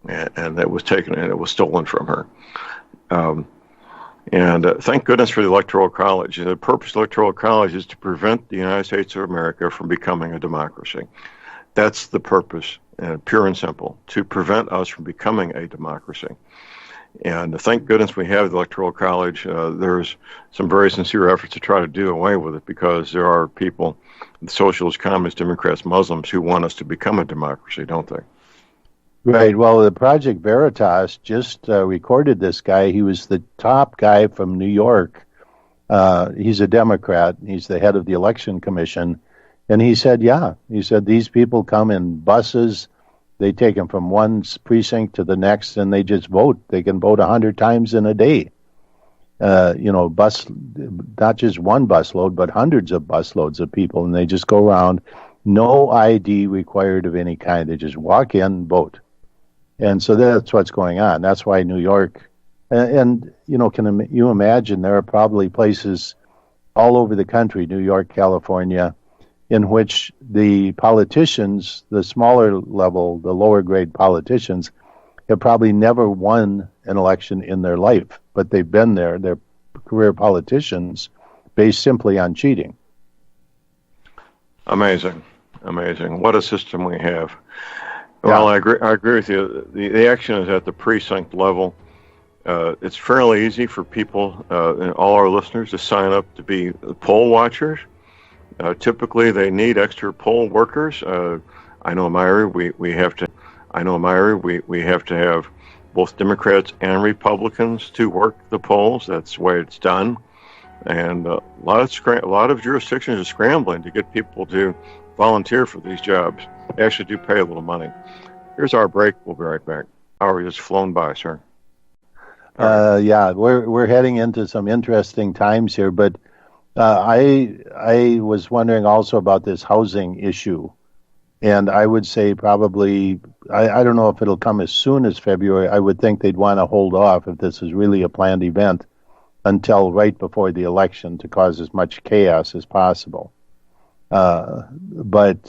and that was taken and it was stolen from her. And thank goodness for the Electoral College. The purpose of the Electoral College is to prevent the United States of America from becoming a democracy. That's the purpose, pure and simple, to prevent us from becoming a democracy. And thank goodness we have the Electoral College. There's some very sincere efforts to try to do away with it because there are people, socialists, communists, Democrats, Muslims, who want us to become a democracy, don't they? Right. Well, the Project Veritas just recorded this guy. He was the top guy from New York. He's a Democrat. He's the head of the Election Commission. And he said, these people come in buses. They take them from one precinct to the next, and they just vote. They can vote 100 times in a day. Not just one busload, but hundreds of busloads of people, and they just go around. No ID required of any kind. They just walk in, vote. And so that's what's going on. That's why New York, and can you imagine there are probably places all over the country, New York, California, in which the politicians, the smaller level, the lower grade politicians, have probably never won an election in their life, but they've been there. They're career politicians based simply on cheating. Amazing. What a system we have. Well, I agree with you. The action is at the precinct level. It's fairly easy for people, and all our listeners, to sign up to be poll watchers. Typically, they need extra poll workers. I know in my area we have to. We have to have both Democrats and Republicans to work the polls. That's the way it's done. And a lot of jurisdictions are scrambling to get people to volunteer for these jobs. They actually do pay a little money. Here's our break. We'll be right back. Hour just flown by, sir. We're heading into some interesting times here, but I was wondering also about this housing issue, and I would say probably I don't know if it'll come as soon as February. I would think they'd want to hold off if this is really a planned event until right before the election to cause as much chaos as possible. But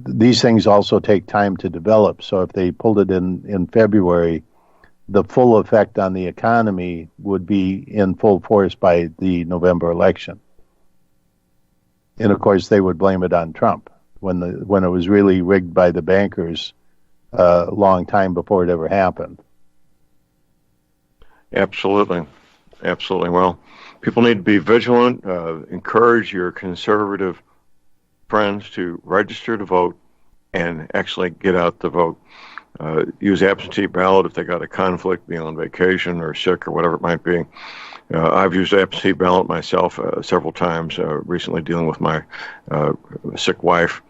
these things also take time to develop. So if they pulled it in February, the full effect on the economy would be in full force by the November election. And of course, they would blame it on Trump when it was really rigged by the bankers a long time before it ever happened. Absolutely. Well, people need to be vigilant. Encourage your conservative friends to register to vote and actually get out to vote. Use absentee ballot if they got a conflict, being on vacation or sick or whatever it might be. I've used absentee ballot myself several times recently, dealing with my sick wife.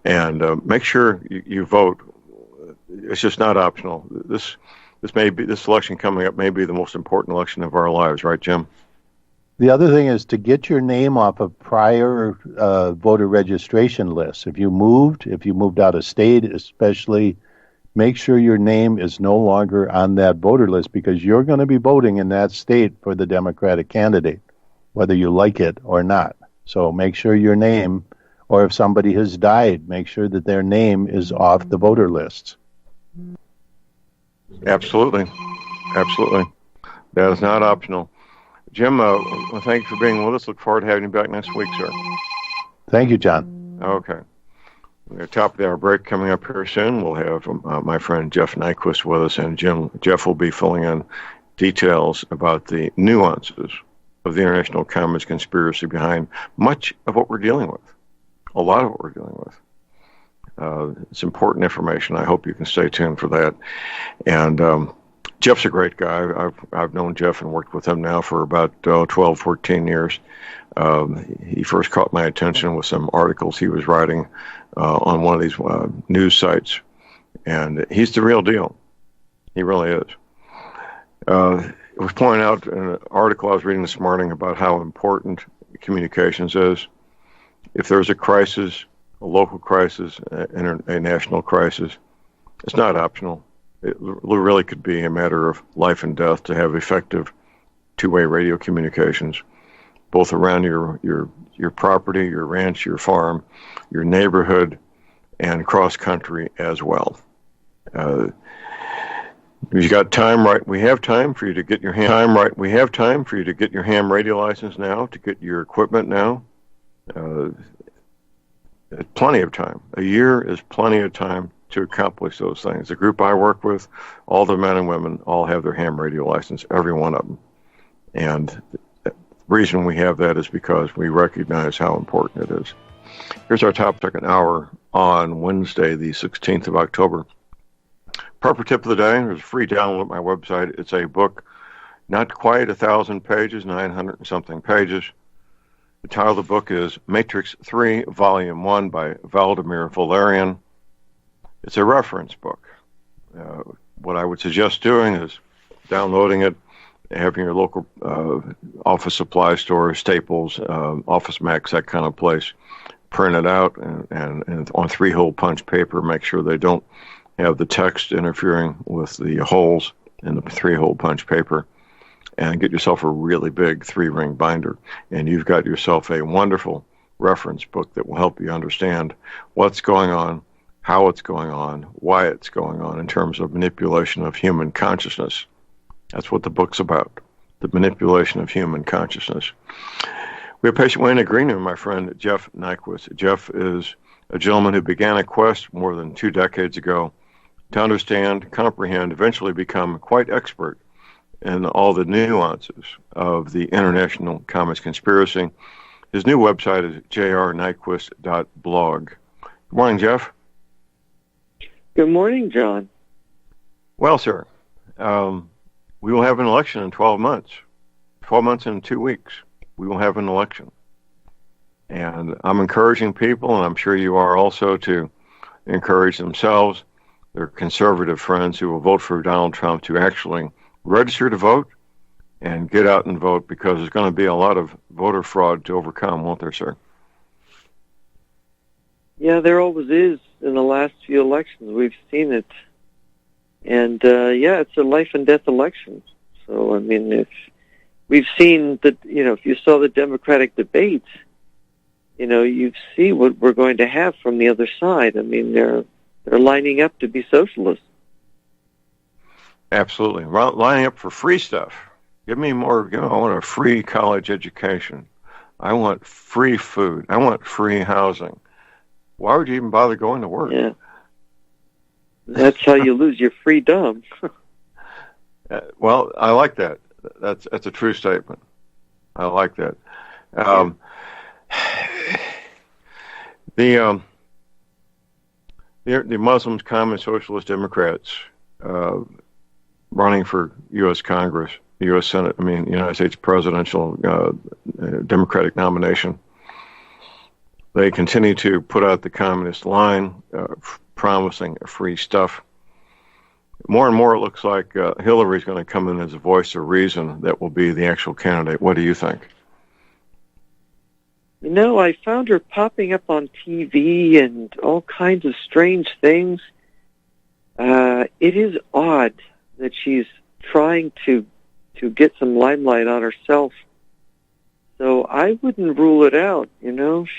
And make sure you vote. It's just not optional. This election coming up may be the most important election of our lives, right, Jim? The other thing is to get your name off of prior voter registration lists. If you moved out of state, especially, make sure your name is no longer on that voter list, because you're going to be voting in that state for the Democratic candidate, whether you like it or not. So make sure your name, or if somebody has died, make sure that their name is off the voter lists. Absolutely. That is not optional. Jim, thank you for being with us. Look forward to having you back next week, sir. Thank you, John. Okay. We're at the top of the hour break coming up here soon. We'll have my friend Jeff Nyquist with us, and Jeff will be filling in details about the nuances of the international communist conspiracy behind much of what we're dealing with, a lot of what we're dealing with. It's important information. I hope you can stay tuned for that. And Jeff's a great guy. I've known Jeff and worked with him now for about 12, 14 years. He first caught my attention with some articles he was writing on one of these news sites. And he's the real deal. He really is. It was pointed out in an article I was reading this morning about how important communications is. If there's a crisis, a local crisis, a national crisis, it's not optional. It really could be a matter of life and death to have effective two-way radio communications, both around your property, your ranch, your farm, your neighborhood, and cross country as well. If you got time, right? We have time for you to get your ham radio license now, to get your equipment now. Plenty of time. A year is plenty of time to accomplish those things. The group I work with, all the men and women, all have their ham radio license, every one of them. And the reason we have that is because we recognize how important it is. Here's our top second hour on Wednesday, the 16th of October. Proper tip of the day, there's a free download at my website. It's a book, not quite 1,000 pages, 900 and something pages. The title of the book is Matrix 3, Volume 1 by Vladimir Valerian. It's a reference book. What I would suggest doing is downloading it, having your local office supply store, Staples, Office Max, that kind of place, print it out and on 3-hole punch paper, make sure they don't have the text interfering with the holes in the 3-hole punch paper, and get yourself a really big 3-ring binder, and you've got yourself a wonderful reference book that will help you understand what's going on, how it's going on, why it's going on in terms of manipulation of human consciousness. That's what the book's about, the manipulation of human consciousness. We have patient Wayne Agrino, my friend Jeff Nyquist. Jeff is a gentleman who began a quest more than 2 decades ago to understand, comprehend, eventually become quite expert in all the nuances of the international communist conspiracy. His new website is jrnyquist.blog. Good morning, Jeff. Good morning, John. Well, sir, we will have an election in 12 months. 12 months and 2 weeks, we will have an election. And I'm encouraging people, and I'm sure you are also, to encourage themselves, their conservative friends who will vote for Donald Trump, to actually register to vote and get out and vote, because there's going to be a lot of voter fraud to overcome, won't there, sir? Yeah, there always is. In the last few elections, we've seen it. And, it's a life and death election. So, I mean, if we've seen that, if you saw the Democratic debates, you see what we're going to have from the other side. I mean, they're lining up to be socialists. Absolutely. Lining up for free stuff. Give me more. I want a free college education. I want free food. I want free housing. Why would you even bother going to work? Yeah. That's how you lose your freedom. Well, I like that. That's a true statement. I like that. The Muslims, communist, socialist, Democrats running for U.S. Congress, U.S. Senate, United States presidential Democratic nomination. They continue to put out the communist line, promising free stuff. More and more, it looks like Hillary's going to come in as a voice of reason that will be the actual candidate. What do you think? I found her popping up on TV and all kinds of strange things. It is odd that she's trying to get some limelight on herself. So I wouldn't rule it out,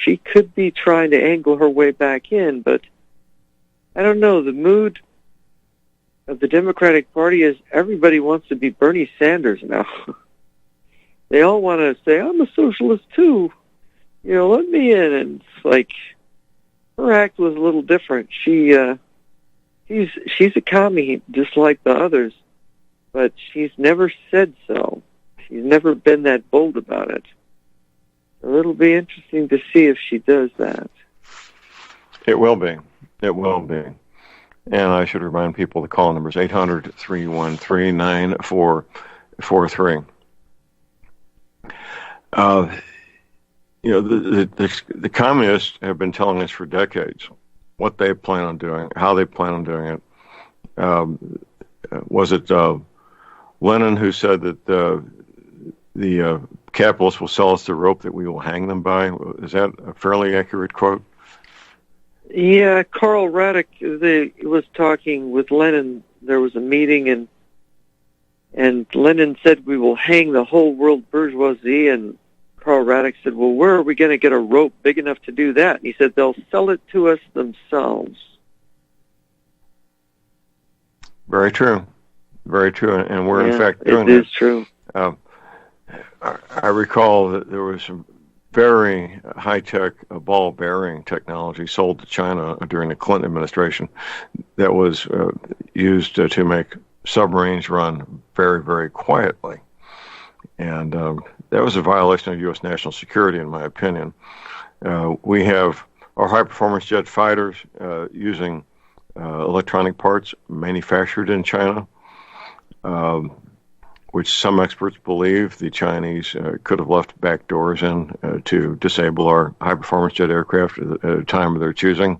She could be trying to angle her way back in, but I don't know. The mood of the Democratic Party is everybody wants to be Bernie Sanders now. They all want to say, I'm a socialist too. Let me in. And it's like, her act was a little different. She's a commie just like the others, but she's never said so. She's never been that bold about it. So it'll be interesting to see if she does that. It will be. It will be. And I should remind people the call number is 800-313-9443. The communists have been telling us for decades what they plan on doing, how they plan on doing it. Was it Lenin who said that the capitalists will sell us the rope that we will hang them by? Is that a fairly accurate quote? Yeah, Karl Radek was talking with Lenin. There was a meeting, and Lenin said, we will hang the whole world bourgeoisie, and Karl Radek said, well, where are we going to get a rope big enough to do that? And he said, they'll sell it to us themselves. Very true. Very true. And we're, in fact, doing it. It is true. I recall that there was some very high-tech ball bearing technology sold to China during the Clinton administration that was used to make submarines run very, very quietly. And that was a violation of U.S. national security, in my opinion. We have our high-performance jet fighters using electronic parts manufactured in China, which some experts believe the Chinese could have left back doors in to disable our high-performance jet aircraft at a time of their choosing.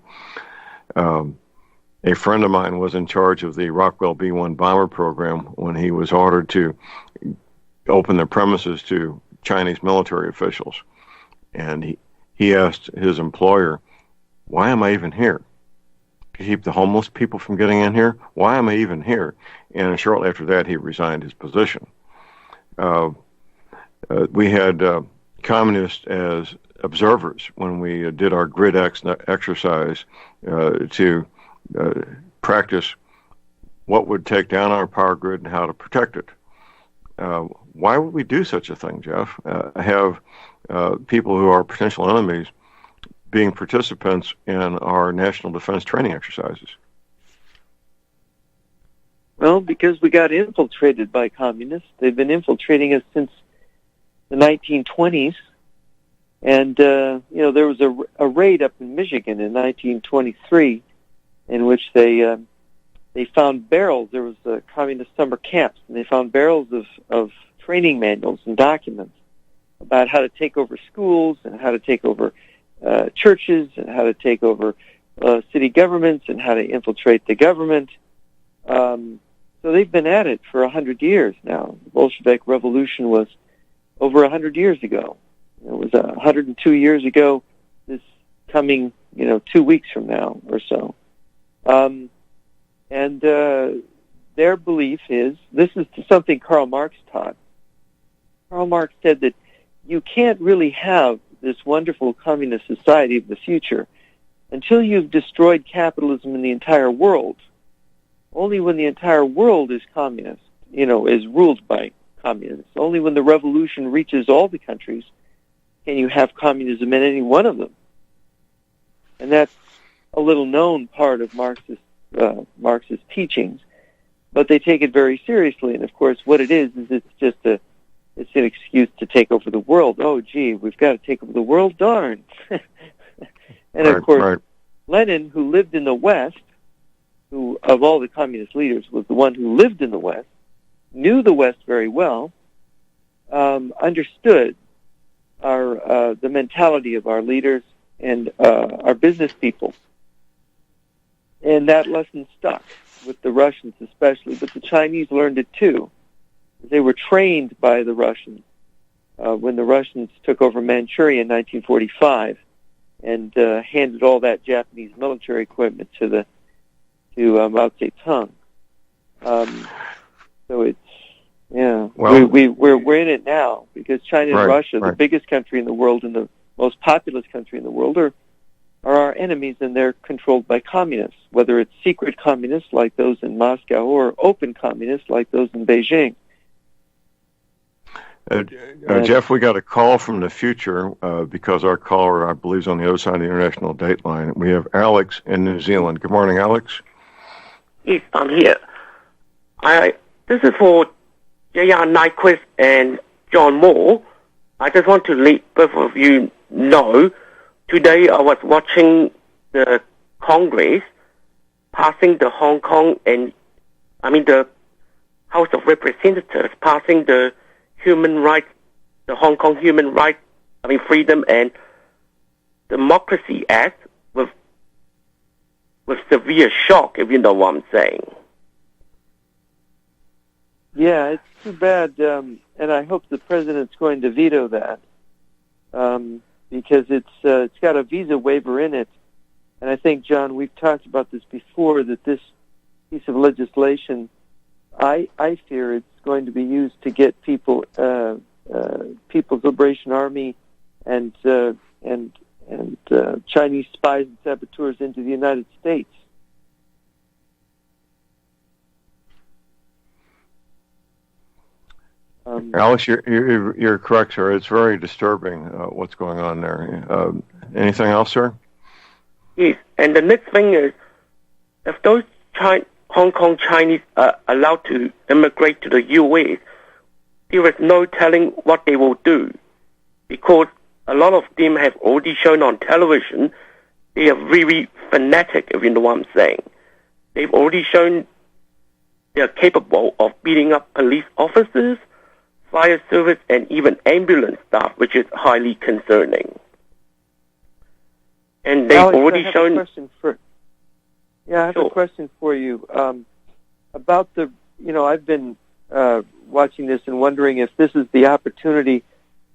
A friend of mine was in charge of the Rockwell B-1 bomber program when he was ordered to open their premises to Chinese military officials. And he asked his employer, why am I even here? To keep the homeless people from getting in here? Why am I even here? And shortly after that, he resigned his position. We had communists as observers when we did our grid X exercise to practice what would take down our power grid and how to protect it. Why would we do such a thing, Jeff? Have people who are potential enemies being participants in our national defense training exercises? Well, because we got infiltrated by communists. They've been infiltrating us since the 1920s. And, there was a raid up in Michigan in 1923 in which they found barrels. There was communist summer camps, and they found barrels of training manuals and documents about how to take over schools and how to take over churches and how to take over city governments and how to infiltrate the government. So they've been at it for 100 years now. The Bolshevik Revolution was over 100 years ago. It was 102 years ago this coming, 2 weeks from now or so. And their belief is, this is something Karl Marx taught. Karl Marx said that you can't really have this wonderful communist society of the future until you've destroyed capitalism in the entire world. Only when the entire world is communist, is ruled by communists. Only when the revolution reaches all the countries can you have communism in any one of them. And that's a little known part of Marxist teachings, but they take it very seriously. And of course, what it is it's an excuse to take over the world. Oh, gee, we've got to take over the world, darn. And of course, Lenin, who lived in the West, who of all the communist leaders was the one who lived in the West, knew the West very well, understood the mentality of our leaders and our business people. And that lesson stuck with the Russians especially, but the Chinese learned it too. They were trained by the Russians when the Russians took over Manchuria in 1945 and handed all that Japanese military equipment to Mao Zedong. So it's, we're in it now because China and Russia, the biggest country in the world and the most populous country in the world, are our enemies, and they're controlled by communists, whether it's secret communists like those in Moscow or open communists like those in Beijing. Jeff, we got a call from the future because our caller, I believe, is on the other side of the international date line. We have Alex in New Zealand. Good morning, Alex. Yes, I'm here. This is for J.R. Nyquist and John Moore. I just want to let both of you know, today I was watching the Congress passing the the House of Representatives passing the the Hong Kong Freedom and Democracy Act with severe shock, if you know what I'm saying. Yeah, it's too bad, and I hope the president's going to veto that because it's got a visa waiver in it. And I think, John, we've talked about this before, that this piece of legislation, I fear it's going to be used to get People's Liberation Army and Chinese spies and saboteurs into the United States. Alex, you're correct, sir. It's very disturbing what's going on there. Anything else, sir? Yes, and the next thing is, if those Hong Kong Chinese are allowed to immigrate to the U.S., there is no telling what they will do, because a lot of them have already shown on television they are very fanatic, if you know what I'm saying. They've already shown they are capable of beating up police officers, fire service, and even ambulance staff, which is highly concerning. And they've Alex, already I have shown... I have a question for you about I've been watching this and wondering if this is the opportunity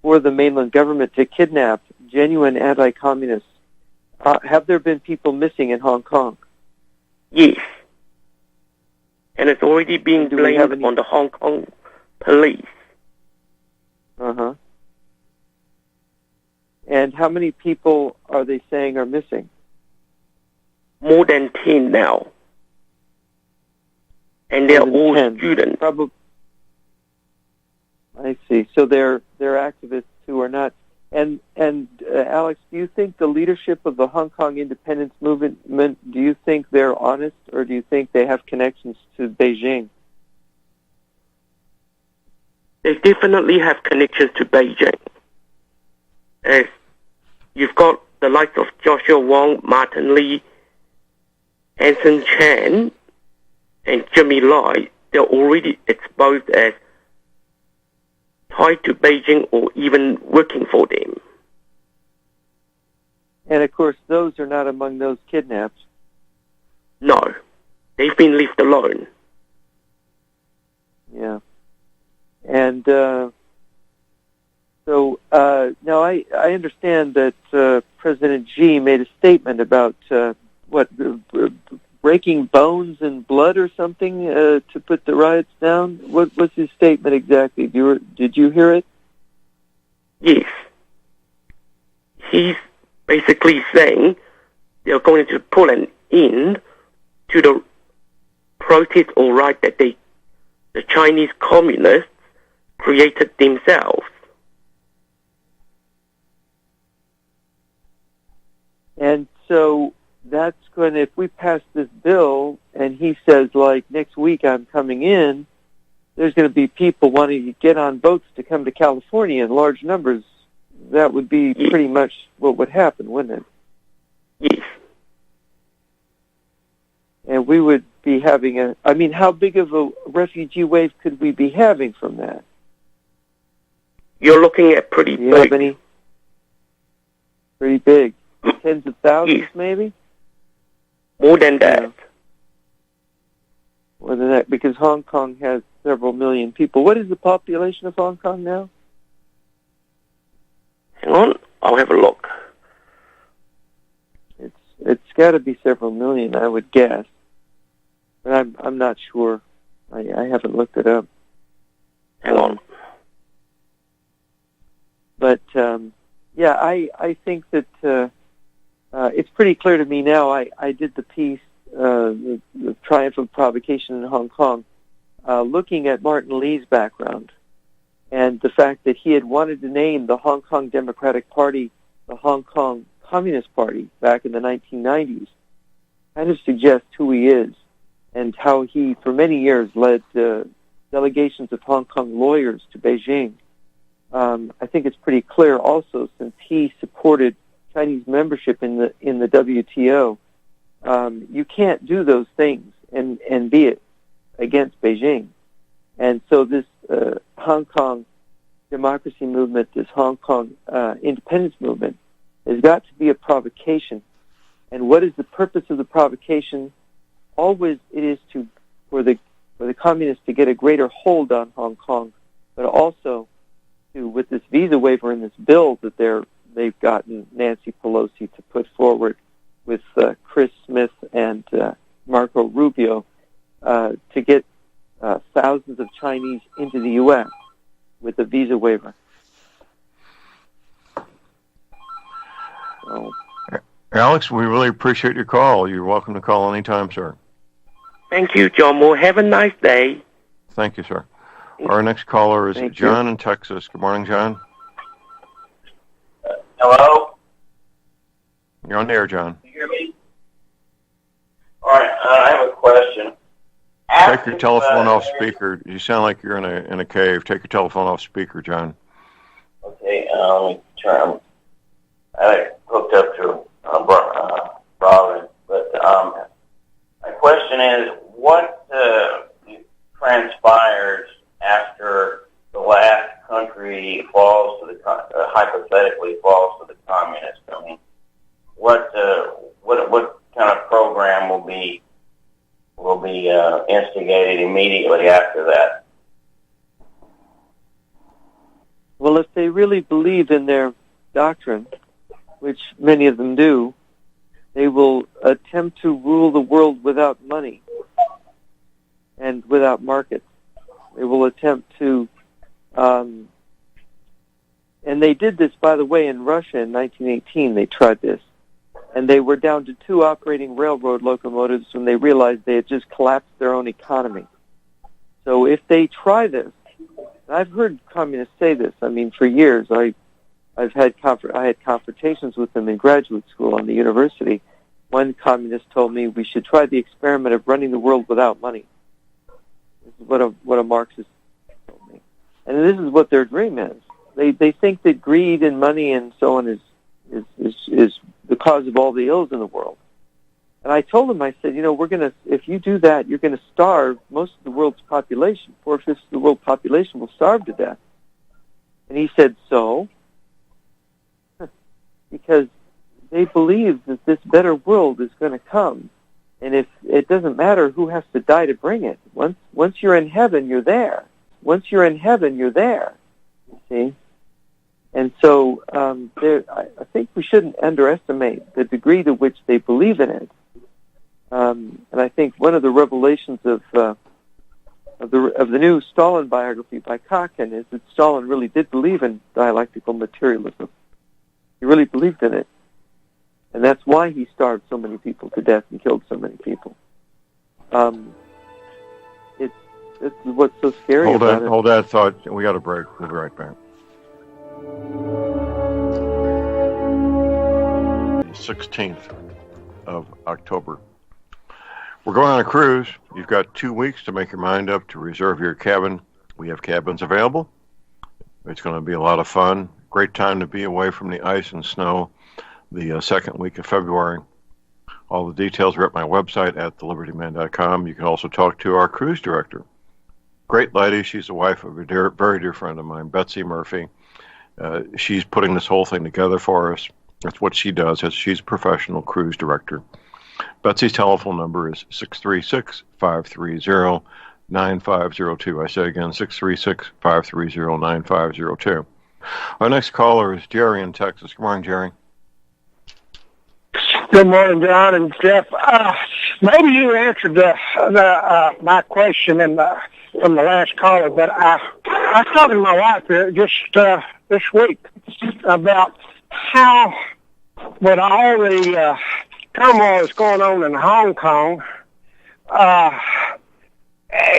for the mainland government to kidnap genuine anti-communists. Have there been people missing in Hong Kong? Yes. And it's already being blamed on the Hong Kong police. Uh-huh. And how many people are they saying are missing? More than 10 now. And they're all 10. students. I see. So they're activists who are not. And Alex, do you think the leadership of the Hong Kong independence movement, do you think they're honest, or do you think they have connections to Beijing? They definitely have connections to Beijing. As you've got the likes of Joshua Wong, Martin Lee, Anson Chan, and Jimmy Lai. They're already exposed as tied to Beijing or even working for them. And of course, those are not among those kidnapped. No, they've been left alone. Yeah. And so now I understand that President Xi made a statement about breaking bones and blood or something to put the riots down. What was his statement exactly? Did you hear it? Yes. He's basically saying they're going to put an end to the protest or riot that the Chinese communists created themselves. And so that's going to, if we pass this bill and he says, like, next week I'm coming in, there's going to be people wanting to get on boats to come to California in large numbers. That would be pretty much what would happen, wouldn't it? Yes. And we would be having how big of a refugee wave could we be having from that? You're looking at pretty big. Have any? Pretty big. Tens of thousands, maybe? More than that. Yeah. More than that, because Hong Kong has several million people. What is the population of Hong Kong now? Hang on, I'll have a look. It's got to be several million, I would guess, but I'm not sure. I haven't looked it up. Hang on. But I think that it's pretty clear to me now. I did the piece, the Triumph of Provocation in Hong Kong, looking at Martin Lee's background and the fact that he had wanted to name the Hong Kong Democratic Party the Hong Kong Communist Party back in the 1990s. Kind of suggests who he is and how he, for many years, led delegations of Hong Kong lawyers to Beijing. I think it's pretty clear also, since he supported Chinese membership in the WTO. You can't do those things and be it against Beijing. And so this Hong Kong democracy movement, this Hong Kong independence movement, has got to be a provocation. And what is the purpose of the provocation? Always it is for the communists to get a greater hold on Hong Kong, but also with this visa waiver and this bill that they've gotten Nancy Pelosi to put forward with Chris Smith and Marco Rubio to get thousands of Chinese into the U.S. with a visa waiver. So, Alex, we really appreciate your call. You're welcome to call anytime, sir. Thank you, John Moore. Have a nice day. Thank you, sir. Our next caller is Thank John in Texas. Good morning, John. Hello? You're on the air, John. Can you hear me? All right, I have a question. Take your telephone off speaker. You sound like you're in a cave. Take your telephone off speaker, John. Okay, let me turn. I hooked up to Robin, but my question is, what transpires after the last country falls to the hypothetically falls to the communists? I mean, what kind of program will be instigated immediately after that? Well, if they really believe in their doctrine, which many of them do, they will attempt to rule the world without money and without markets. They will attempt to, and they did this, by the way, in Russia in 1918. They tried this. And they were down to 2 operating railroad locomotives when they realized they had just collapsed their own economy. So if they try this, I've heard communists say this. I mean, for years, I had confrontations with them in graduate school on the university. One communist told me we should try the experiment of running the world without money. This is what a Marxist told me, and this is what their dream is. They think that greed and money and so on is the cause of all the ills in the world. And I told him, I said, if you do that, you're going to starve most of the world's population. 4/5 of the world population will starve to death. And he said, so? Because they believe that this better world is going to come. And if it doesn't matter who has to die to bring it. Once you're in heaven, you're there. Once you're in heaven, you're there. You see? And so I think we shouldn't underestimate the degree to which they believe in it. And I think one of the revelations of the new Stalin biography by Kakin is that Stalin really did believe in dialectical materialism. He really believed in it. And that's why he starved so many people to death and killed so many people. It's what's so scary about it. Hold that thought. We got a break. We'll be right back. 16th of October. We're going on a cruise. You've got 2 weeks to make your mind up to reserve your cabin. We have cabins available. It's going to be a lot of fun. Great time to be away from the ice and snow the second week of February. All the details are at my website at thelibertyman.com. You can also talk to our cruise director. Great lady. She's the wife of a very dear friend of mine, Betsy Murphy. She's putting this whole thing together for us. That's what she does. She's a professional cruise director. Betsy's telephone number is 636-530-9502. I say again, 636-530-9502. Our next caller is Jerry in Texas. Good morning, Jerry. Good morning, John and Jeff. Maybe you answered my question from the last caller, but I was talking to my wife just this week about how, with all the turmoil that's going on in Hong Kong,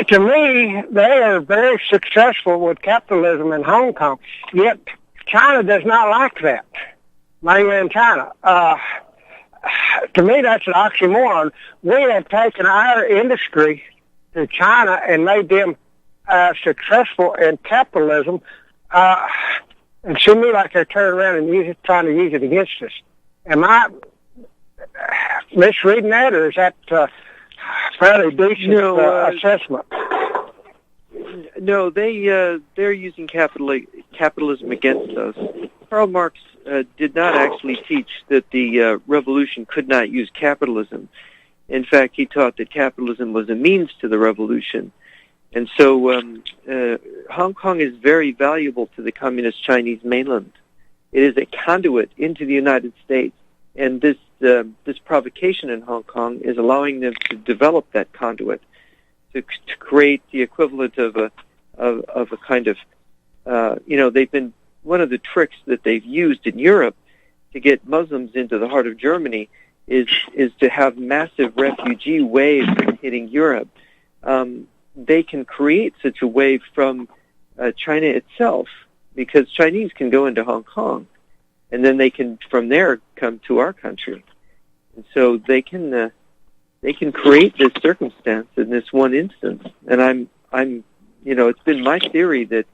to me, they are very successful with capitalism in Hong Kong, yet China does not like that, mainland China. To me, that's an oxymoron. We have taken our industry to China and made them successful in capitalism, and to me like they're turning around and trying to use it against us. Am I misreading that, or is that fairly decent assessment? No, they're using capitalism against us. Karl Marx did not actually teach that the revolution could not use capitalism. In fact, he taught that capitalism was a means to the revolution. And so Hong Kong is very valuable to the Communist Chinese mainland. It is a conduit into the United States. And this provocation in Hong Kong is allowing them to develop that conduit, to create the equivalent of a kind of, they've been, one of the tricks that they've used in Europe to get Muslims into the heart of Germany is to have massive refugee waves hitting Europe. they can create such a wave from China itself, because Chinese can go into Hong Kong, and then they can from there come to our country, and so they can create this circumstance in this one instance. And I'm it's been my theory that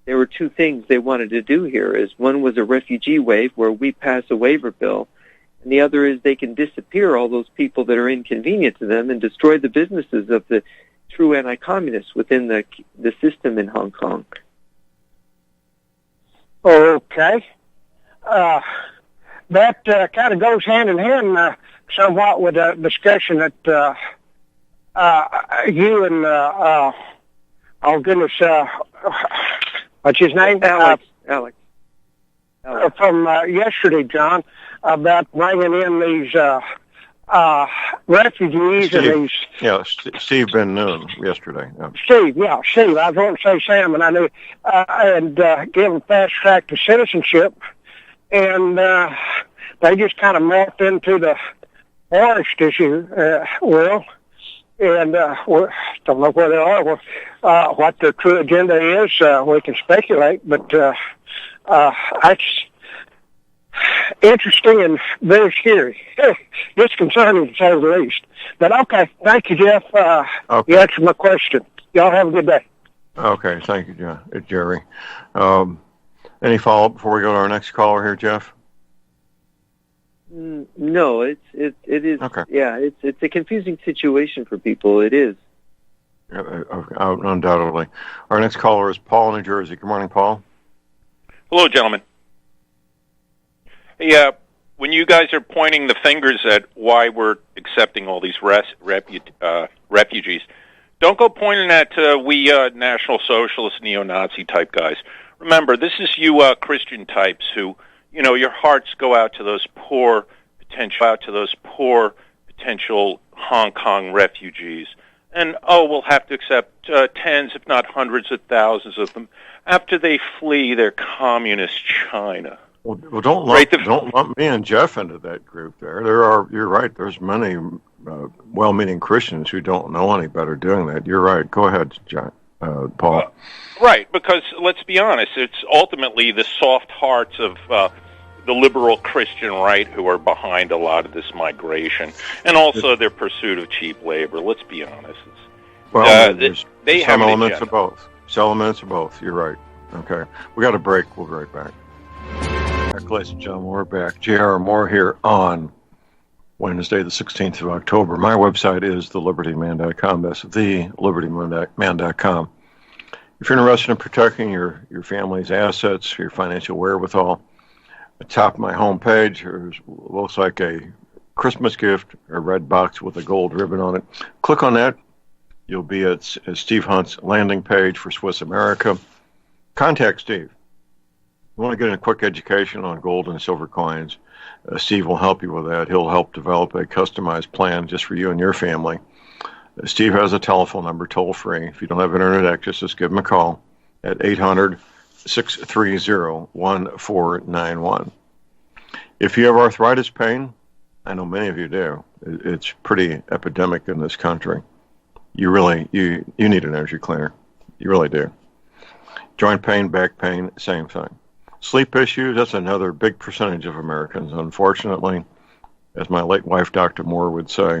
there were two things they wanted to do here. Is one was a refugee wave where we pass a waiver bill, and the other is they can disappear all those people that are inconvenient to them and destroy the businesses of the true anti-communists within the system in Hong Kong. Okay. That kind of goes hand in hand somewhat with a discussion that you and, oh goodness, what's his name? Alex. From yesterday, John, about bringing in these refugees Steve, and these... Yeah, Steve Ben Noon yesterday. Yeah. Steve. I was going to say Sam, and I knew, and give them fast track to citizenship, and they just kind of morphed into the forest, as you will, and we don't know where they are. What their true agenda is, we can speculate, but it's interesting and very scary. Disconcerting, to say the least. But okay, thank you, Jeff. Okay. You answered my question. Y'all have a good day. Okay, thank you, Jerry. Any follow-up before we go to our next caller here, Jeff? No, it is. Okay. Yeah, it's a confusing situation for people. It is. Undoubtedly. Our next caller is Paul in New Jersey. Good morning, Paul. Hello, gentlemen. Hey, when you guys are pointing the fingers at why we're accepting all these refugees, don't go pointing at we National Socialist, neo-Nazi type guys. Remember, this is you Christian types who, your hearts go out to those poor potential Hong Kong refugees. And, we'll have to accept tens, if not hundreds of thousands of them after they flee their communist China. Well, don't lump me and Jeff into that group there. You're right, there's many well-meaning Christians who don't know any better doing that. You're right. Go ahead, John, Paul. Right, because let's be honest, it's ultimately the soft hearts of the liberal Christian right who are behind a lot of this migration, and also their pursuit of cheap labor. Let's be honest. They have elements of both. Some elements of both. You're right. Okay, we got a break. We'll be right back. Ladies and gentlemen, we're back. J.R. Moore here on Wednesday, the 16th of October. My website is thelibertyman.com. That's thelibertyman.com. If you're interested in protecting your family's assets, your financial wherewithal, at the top of my homepage, there's looks like a Christmas gift, a red box with a gold ribbon on it. Click on that. You'll be at Steve Hunt's landing page for Swiss America. Contact Steve. You want to get a quick education on gold and silver coins, Steve will help you with that. He'll help develop a customized plan just for you and your family. Steve has a telephone number, toll-free. If you don't have internet access, just give him a call at 800-630-1491. If you have arthritis pain, I know many of you do. It's pretty epidemic in this country. You need an energy cleaner. You really do. Joint pain, back pain, same thing. Sleep issues, that's another big percentage of Americans. Unfortunately, as my late wife, Dr. Moore, would say,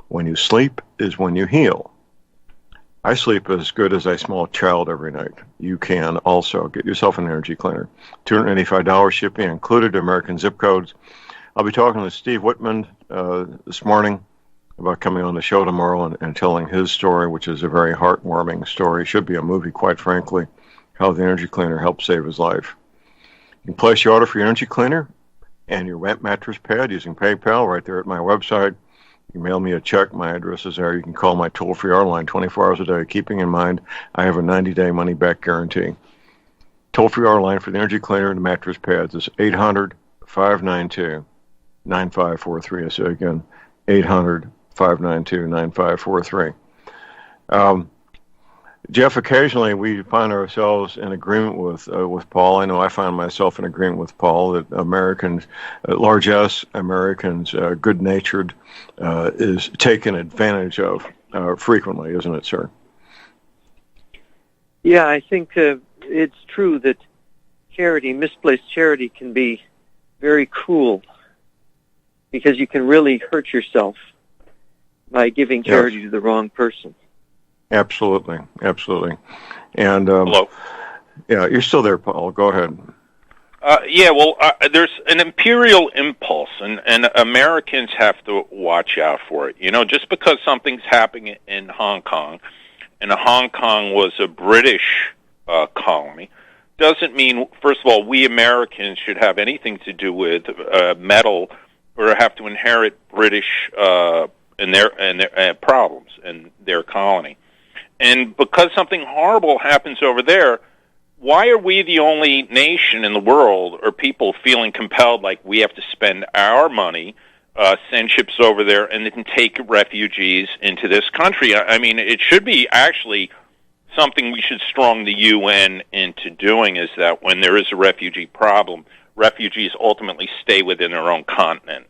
when you sleep is when you heal. I sleep as good as a small child every night. You can also get yourself an energy cleaner. $285 shipping included, American zip codes. I'll be talking to Steve Whitman this morning about coming on the show tomorrow and telling his story, which is a very heartwarming story. Should be a movie, quite frankly, how the energy cleaner helped save his life. You can place your order for your energy cleaner and your wet mattress pad using PayPal right there at my website. You can mail me a check. My address is there. You can call my toll-free R line 24 hours a day, keeping in mind I have a 90-day money-back guarantee. Toll-free R line for the energy cleaner and the mattress pads is 800-592-9543. I say again, 800-592-9543. Jeff, occasionally we find ourselves in agreement with Paul. I know I find myself in agreement with Paul that Americans, large S, Americans, good-natured, is taken advantage of frequently, isn't it, sir? Yeah, I think it's true that misplaced charity can be very cruel because you can really hurt yourself by giving charity to the wrong person. Absolutely. And hello. Yeah, you're still there, Paul. Go ahead. There's an imperial impulse, and Americans have to watch out for it. Just because something's happening in Hong Kong, and Hong Kong was a British colony, doesn't mean, first of all, we Americans should have anything to do with meddle or have to inherit British and their problems in their colony. And because something horrible happens over there, why are we the only nation in the world or people feeling compelled like we have to spend our money, send ships over there, and then take refugees into this country? I mean, it should be actually something we should strong the UN into doing, is that when there is a refugee problem, refugees ultimately stay within their own continent.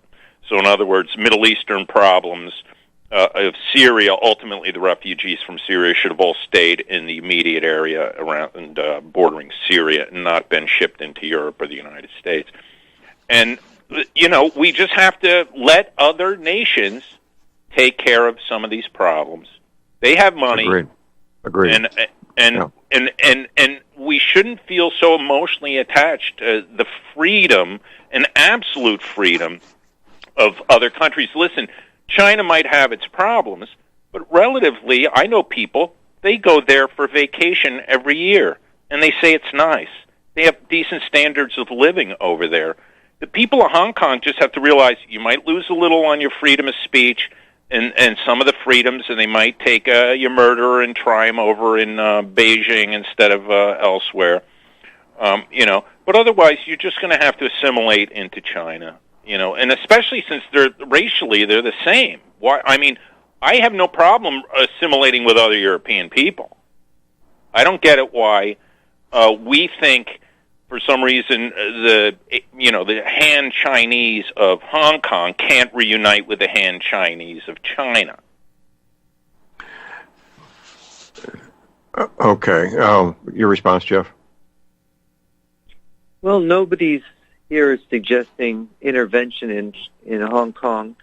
So in other words, Middle Eastern problems of Syria, ultimately the refugees from Syria should have all stayed in the immediate area around bordering Syria and not been shipped into Europe or the United States. And, we just have to let other nations take care of some of these problems. They have money. Agreed. And we shouldn't feel so emotionally attached to the freedom and absolute freedom of other countries. Listen, China might have its problems, but relatively, I know people, they go there for vacation every year, and they say it's nice. They have decent standards of living over there. The people of Hong Kong just have to realize you might lose a little on your freedom of speech and some of the freedoms, and they might take your murderer and try him over in Beijing instead of elsewhere. But otherwise, you're just going to have to assimilate into China. And especially since they're the same. Why? I mean, I have no problem assimilating with other European people. I don't get it why we think, for some reason, the Han Chinese of Hong Kong can't reunite with the Han Chinese of China. Okay. Your response, Jeff? Well, nobody's here is suggesting intervention in Hong Kong,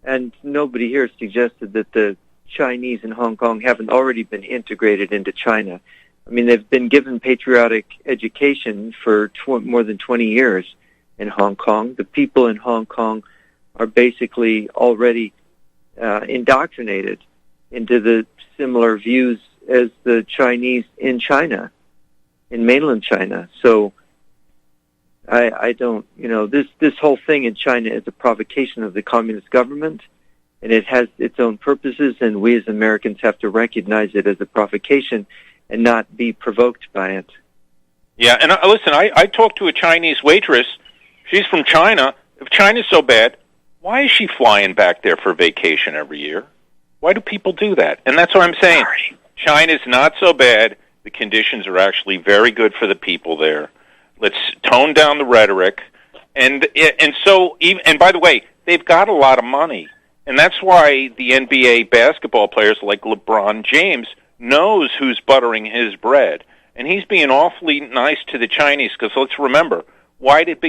and nobody here has suggested that the Chinese in Hong Kong haven't already been integrated into China. I mean, they've been given patriotic education for more than 20 years in Hong Kong. The people in Hong Kong are basically already indoctrinated into the similar views as the Chinese in China, in mainland China. So I don't, this whole thing in China is a provocation of the communist government, and it has its own purposes, and we as Americans have to recognize it as a provocation and not be provoked by it. Yeah, and listen, I talked to a Chinese waitress. She's from China. If China's so bad, why is she flying back there for vacation every year? Why do people do that? And that's what I'm saying. China's not so bad. The conditions are actually very good for the people there. Let's tone down the rhetoric. And by the way, they've got a lot of money. And that's why the NBA basketball players like LeBron James knows who's buttering his bread. And he's being awfully nice to the Chinese, because let's remember, why did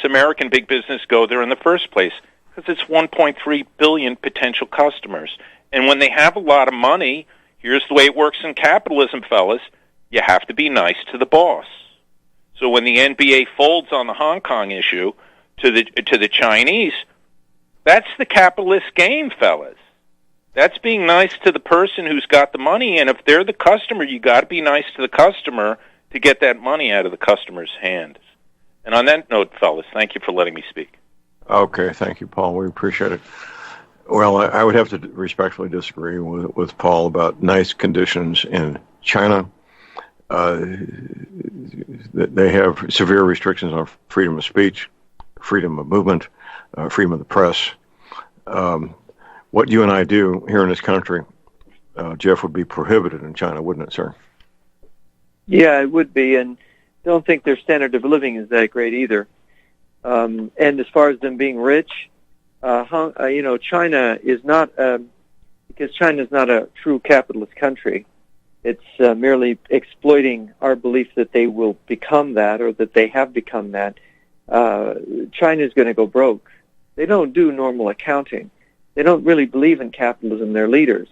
American big business go there in the first place? Because it's 1.3 billion potential customers. And when they have a lot of money, here's the way it works in capitalism, fellas, you have to be nice to the boss. So when the NBA folds on the Hong Kong issue to the Chinese, that's the capitalist game, fellas. That's being nice to the person who's got the money, and if they're the customer, you got to be nice to the customer to get that money out of the customer's hands. And on that note, fellas, thank you for letting me speak. Okay, thank you, Paul. We appreciate it. Well, I would have to respectfully disagree with Paul about nice conditions in China. They have severe restrictions on freedom of speech, freedom of movement, freedom of the press. What you and I do here in this country, Jeff, would be prohibited in China, wouldn't it, sir? Yeah, it would be, and don't think their standard of living is that great either. And as far as them being rich, China is not, because China is not a true capitalist country. It's merely exploiting our belief that they will become that or that they have become that. China's going to go broke. They don't do normal accounting. They don't really believe in capitalism, their leaders.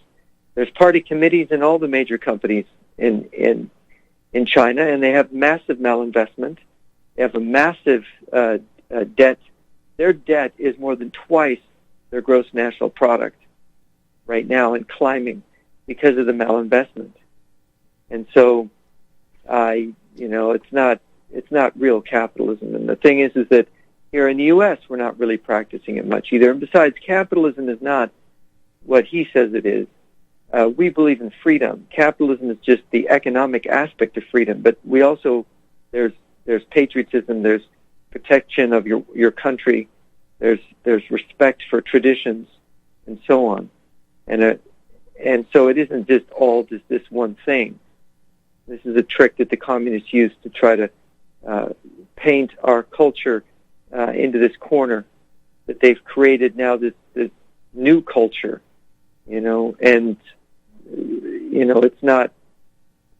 There's party committees in all the major companies in China, and they have massive malinvestment. They have a massive debt. Their debt is more than twice their gross national product right now and climbing because of the malinvestment. And so, it's not real capitalism. And the thing is that here in the U.S., we're not really practicing it much either. And besides, capitalism is not what he says it is. We believe in freedom. Capitalism is just the economic aspect of freedom. But we also, there's patriotism, there's protection of your country, there's respect for traditions, and so on. And so it isn't just all just this one thing. This is a trick that the communists use to try to paint our culture into this corner that they've created now, this new culture, and, it's not,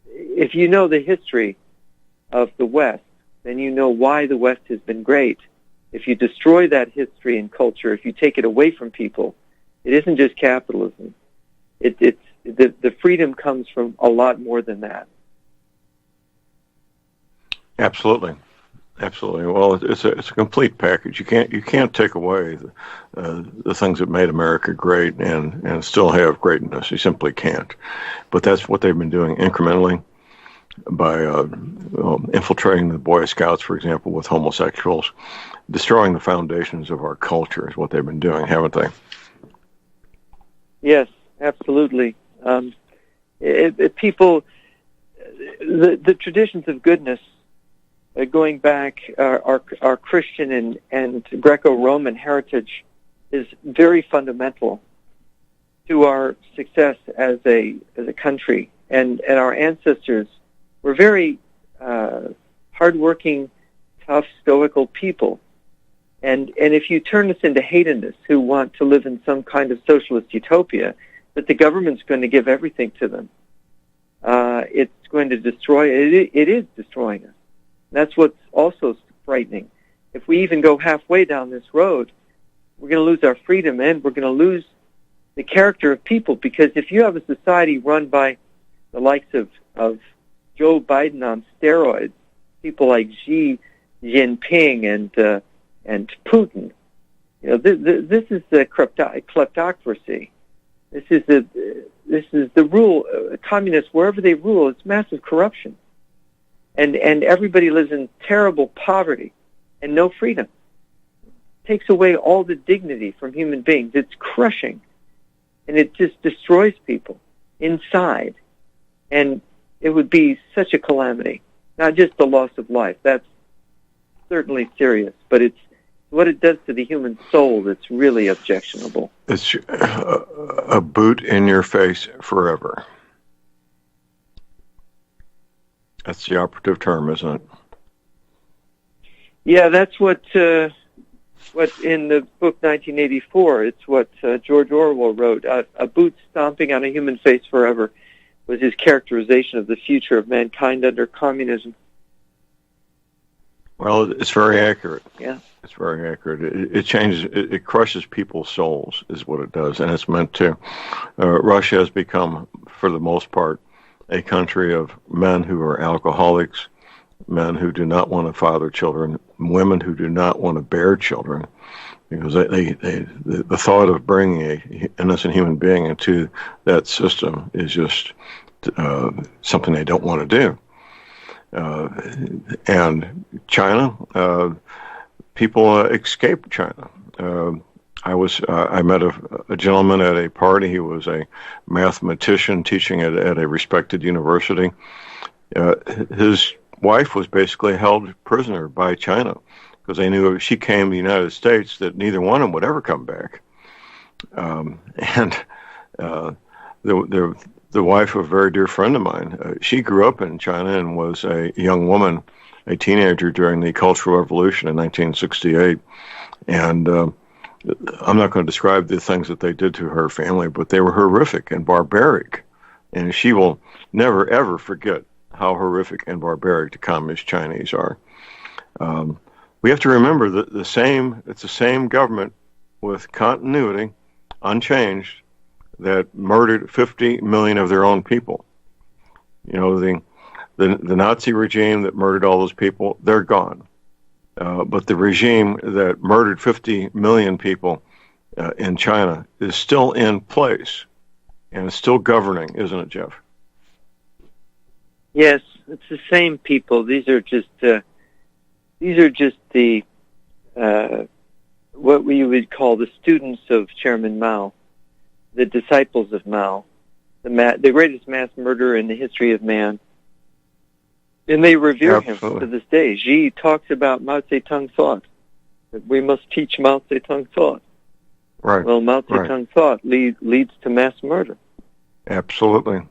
if you know the history of the West, then you know why the West has been great. If you destroy that history and culture, if you take it away from people, it isn't just capitalism. It's the freedom comes from a lot more than that. Absolutely. Well, it's a complete package. You can't take away the things that made America great and still have greatness. You simply can't. But that's what they've been doing incrementally by infiltrating the Boy Scouts, for example, with homosexuals, destroying the foundations of our culture is what they've been doing, haven't they? Yes, absolutely. People, the traditions of goodness, going back, our Christian and Greco-Roman heritage is very fundamental to our success as a country. And our ancestors were very hardworking, tough, stoical people. And if you turn this into hedonists who want to live in some kind of socialist utopia, that the government's going to give everything to them, it's going to destroy it. It is destroying us. That's what's also frightening. If we even go halfway down this road, we're going to lose our freedom and we're going to lose the character of people. Because if you have a society run by the likes of Joe Biden on steroids, people like Xi Jinping and Putin, this is the kleptocracy. This is the rule. Communists, wherever they rule, it's massive corruption. And everybody lives in terrible poverty and no freedom. It takes away all the dignity from human beings. It's crushing. And it just destroys people inside. And it would be such a calamity. Not just the loss of life. That's certainly serious. But it's what it does to the human soul that's really objectionable. It's a boot in your face forever. That's the operative term, isn't it? Yeah, that's what in the book 1984, it's what George Orwell wrote. A boot stomping on a human face forever was his characterization of the future of mankind under communism. Well, it's very accurate. Yeah. It's very accurate. It changes, it crushes people's souls, is what it does, and it's meant to. Russia has become, for the most part, a country of men who are alcoholics, men who do not want to father children, women who do not want to bear children, because the thought of bringing an innocent human being into that system is just something they don't want to do. And China, people escape China. I met a gentleman at a party. He was a mathematician teaching at a respected university. His wife was basically held prisoner by China because they knew if she came to the United States that neither one of them would ever come back. The wife of a very dear friend of mine, she grew up in China and was a young woman, a teenager during the Cultural Revolution in 1968. And I'm not going to describe the things that they did to her family, but they were horrific and barbaric. and she will never, ever forget how horrific and barbaric the communist Chinese are. We have to remember that it's the same government with continuity, unchanged, that murdered 50 million of their own people. You know, the Nazi regime that murdered all those people, they're gone. But the regime that murdered 50 million people in China is still in place, and it's still governing, isn't it, Jeff? Yes, it's the same people. These are just the what we would call the students of Chairman Mao, the disciples of Mao, the greatest mass murderer in the history of man. And they revere him to this day. Xi talks about Mao Zedong thought, that we must teach Mao Zedong thought. Right. Well, Mao Zedong thought leads to mass murder. Absolutely.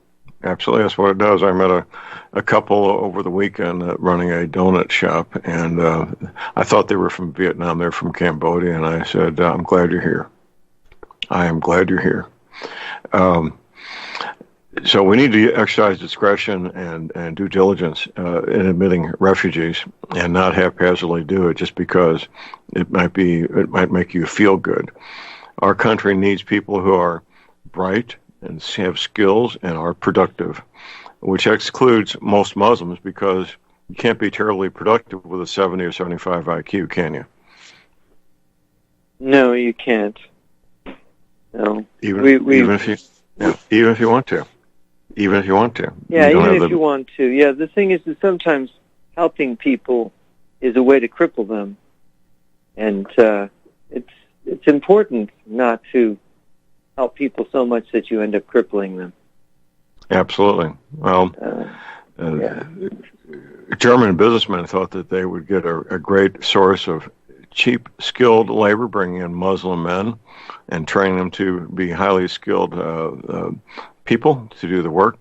Absolutely, that's what it does. I met a couple over the weekend running a donut shop, and I thought they were from Vietnam. They're from Cambodia, and I said, I'm glad you're here. I am glad you're here. So we need to exercise discretion and due diligence in admitting refugees, and not haphazardly do it just because it might make you feel good. Our country needs people who are bright and have skills and are productive, which excludes most Muslims, because you can't be terribly productive with a 70 or 75 IQ, can you? No, you can't. No. Even if you want to. Even if you want to. Yeah, even if you want to. Yeah, the thing is that sometimes helping people is a way to cripple them. And it's important not to help people so much that you end up crippling them. Absolutely. Well, German businessmen thought that they would get a great source of cheap, skilled labor, bringing in Muslim men and training them to be highly skilled people to do the work.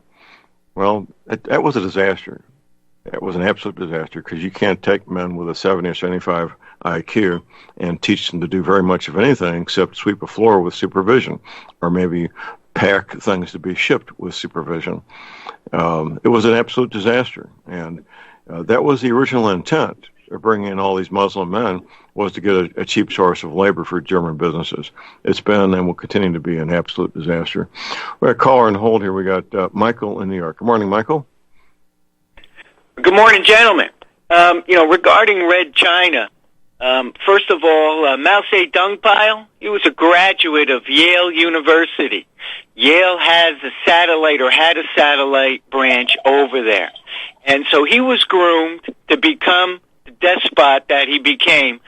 Well, that was a disaster. That was an absolute disaster, because you can't take men with a 70 or 75 IQ and teach them to do very much of anything except sweep a floor with supervision, or maybe pack things to be shipped with supervision. It was an absolute disaster, and that was the original intent of bringing in all these Muslim men, was to get a cheap source of labor for German businesses. It's been and will continue to be an absolute disaster. We got a caller on hold here. We got Michael in New York. Good morning, Michael. Good morning, gentlemen. Regarding Red China, first of all, Mao Zedong Pyle, he was a graduate of Yale University. Yale has a satellite, or had a satellite branch over there. And so he was groomed to become the despot that he became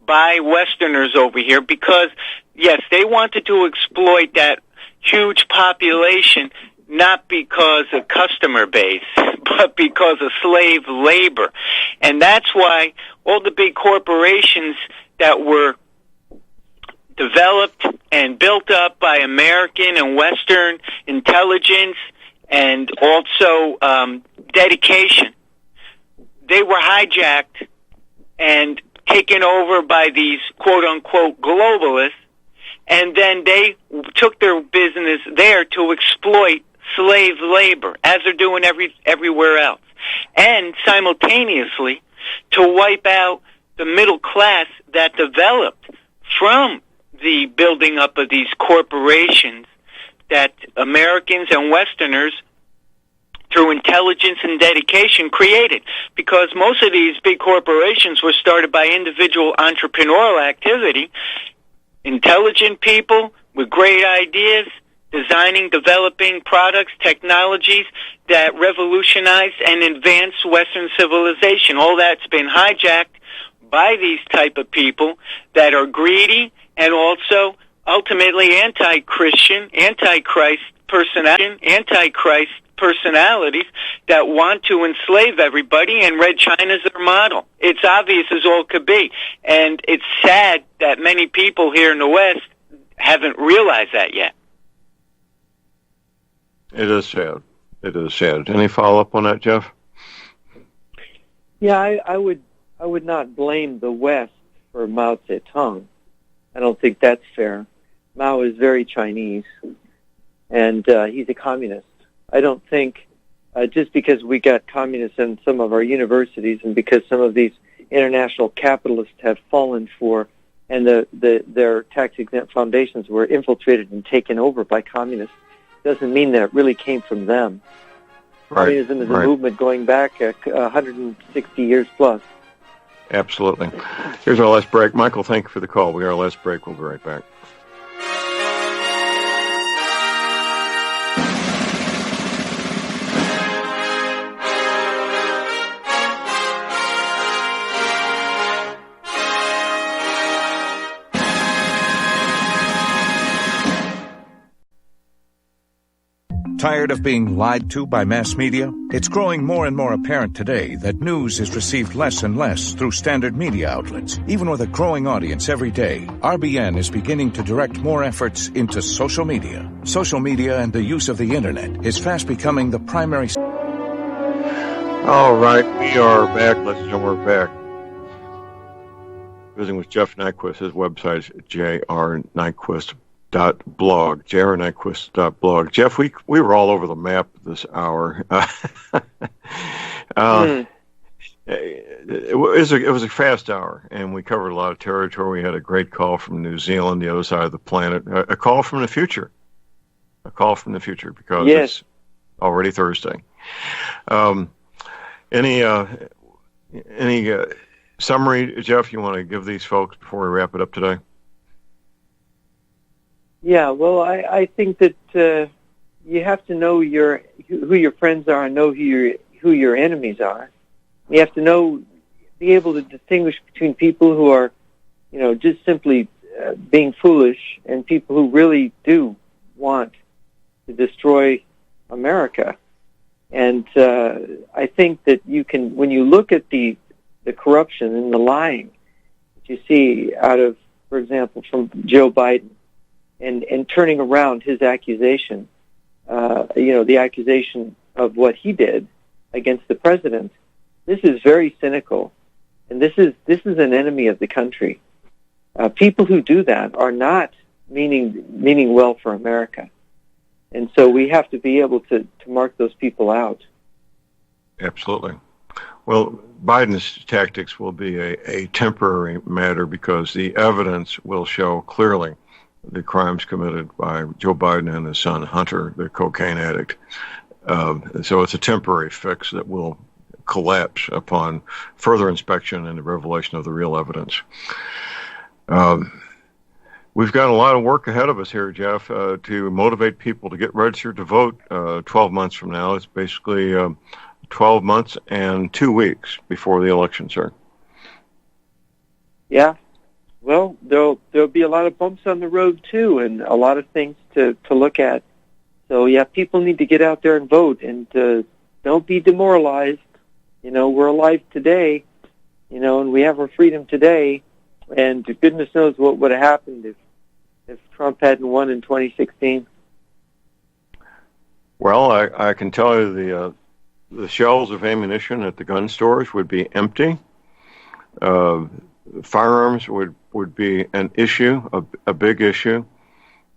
by Westerners over here, because, yes, they wanted to exploit that huge population, not because of customer base, but because of slave labor. And that's why all the big corporations that were developed and built up by American and Western intelligence and also dedication, they were hijacked and taken over by these quote-unquote globalists, and then they took their business there to exploit slave labor, as they're doing everywhere else, and simultaneously to wipe out the middle class that developed from the building up of these corporations that Americans and Westerners, through intelligence and dedication, created. Because most of these big corporations were started by individual entrepreneurial activity, intelligent people with great ideas, designing, developing products, technologies that revolutionized and advanced Western civilization. All that's been hijacked by these type of people that are greedy and also ultimately anti-Christian, anti-Christ personalities that want to enslave everybody, and Red China's their model. It's obvious as all could be. And it's sad that many people here in the West haven't realized that yet. It is sad. It is sad. Any follow-up on that, Jeff? Yeah, I would not blame the West for Mao Zedong. I don't think that's fair. Mao is very Chinese, and he's a communist. I don't think just because we got communists in some of our universities and because some of these international capitalists have fallen for and their tax-exempt foundations were infiltrated and taken over by communists, doesn't mean that it really came from them. Right. Communism is a movement going back 160 years plus. Absolutely. Here's our last break. Michael, thank you for the call. We got our last break. We'll be right back. Tired of being lied to by mass media? It's growing more and more apparent today that news is received less and less through standard media outlets. Even with a growing audience every day, RBN is beginning to direct more efforts into social media. Social media and the use of the Internet is fast becoming the primary... All right, we are back. Ladies and gentlemen, we're back. Visiting with Jeff Nyquist. His website is jrnyquist.blog, jrnyquist.blog. Jeff, we were all over the map this hour. It was a fast hour, and we covered a lot of territory. We had a great call from New Zealand, the other side of the planet, a call from the future. A call from the future, because it's already Thursday. Any summary, Jeff, you want to give these folks before we wrap it up today? Yeah, well, I think that you have to know who your friends are and know who your enemies are. You have to be able to distinguish between people who are, just simply being foolish and people who really do want to destroy America. And I think that you can, when you look at the corruption and the lying that you see out of, for example, from Joe Biden, and turning around his accusation, the accusation of what he did against the president, this is very cynical, and this is an enemy of the country. People who do that are not meaning well for America, and so we have to be able to mark those people out. Absolutely. Well, Biden's tactics will be a temporary matter because the evidence will show clearly the crimes committed by Joe Biden and his son Hunter, the cocaine addict. So it's a temporary fix that will collapse upon further inspection and the revelation of the real evidence. We've got a lot of work ahead of us here, Jeff, to motivate people to get registered to vote 12 months from now. It's basically 12 months and 2 weeks before the election, sir. Yeah. Well, there'll be a lot of bumps on the road, too, and a lot of things to look at. So, yeah, people need to get out there and vote, and don't be demoralized. We're alive today, and we have our freedom today, and goodness knows what would have happened if Trump hadn't won in 2016. Well, I can tell you the shelves of ammunition at the gun stores would be empty. Firearms would be an issue, a big issue.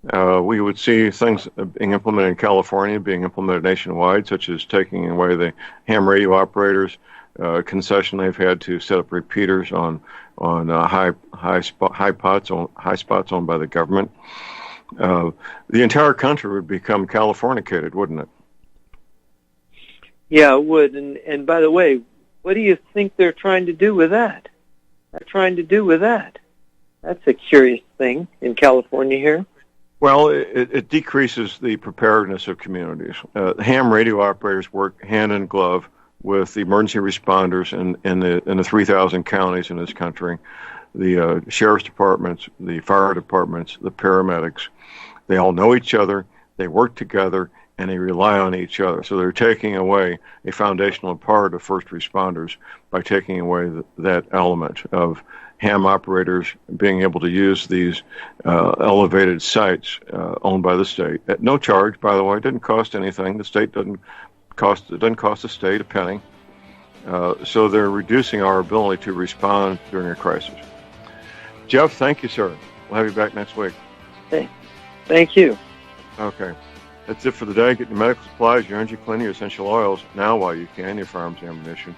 We would see things being implemented in California, being implemented nationwide, such as taking away the ham radio operators' concession they've had to set up repeaters on high spots owned by the government. The entire country would become Californicated, wouldn't it? Yeah, it would. And by the way, what do you think they're trying to do with that? That's a curious thing in California here. Well, it decreases the preparedness of communities. Ham radio operators work hand in glove with the emergency responders in the 3,000 counties in this country, the sheriff's departments, the fire departments, the paramedics. They all know each other, they work together, and they rely on each other. So they're taking away a foundational part of first responders by taking away that element of ham operators being able to use these elevated sites owned by the state at no charge, by the way. It didn't cost anything. The state doesn't cost the state a penny. So they're reducing our ability to respond during a crisis. Jeff, thank you, sir. We'll have you back next week. Thank you. Okay. That's it for the day. Get your medical supplies, your energy cleaning, your essential oils now while you can, your firearms and ammunition.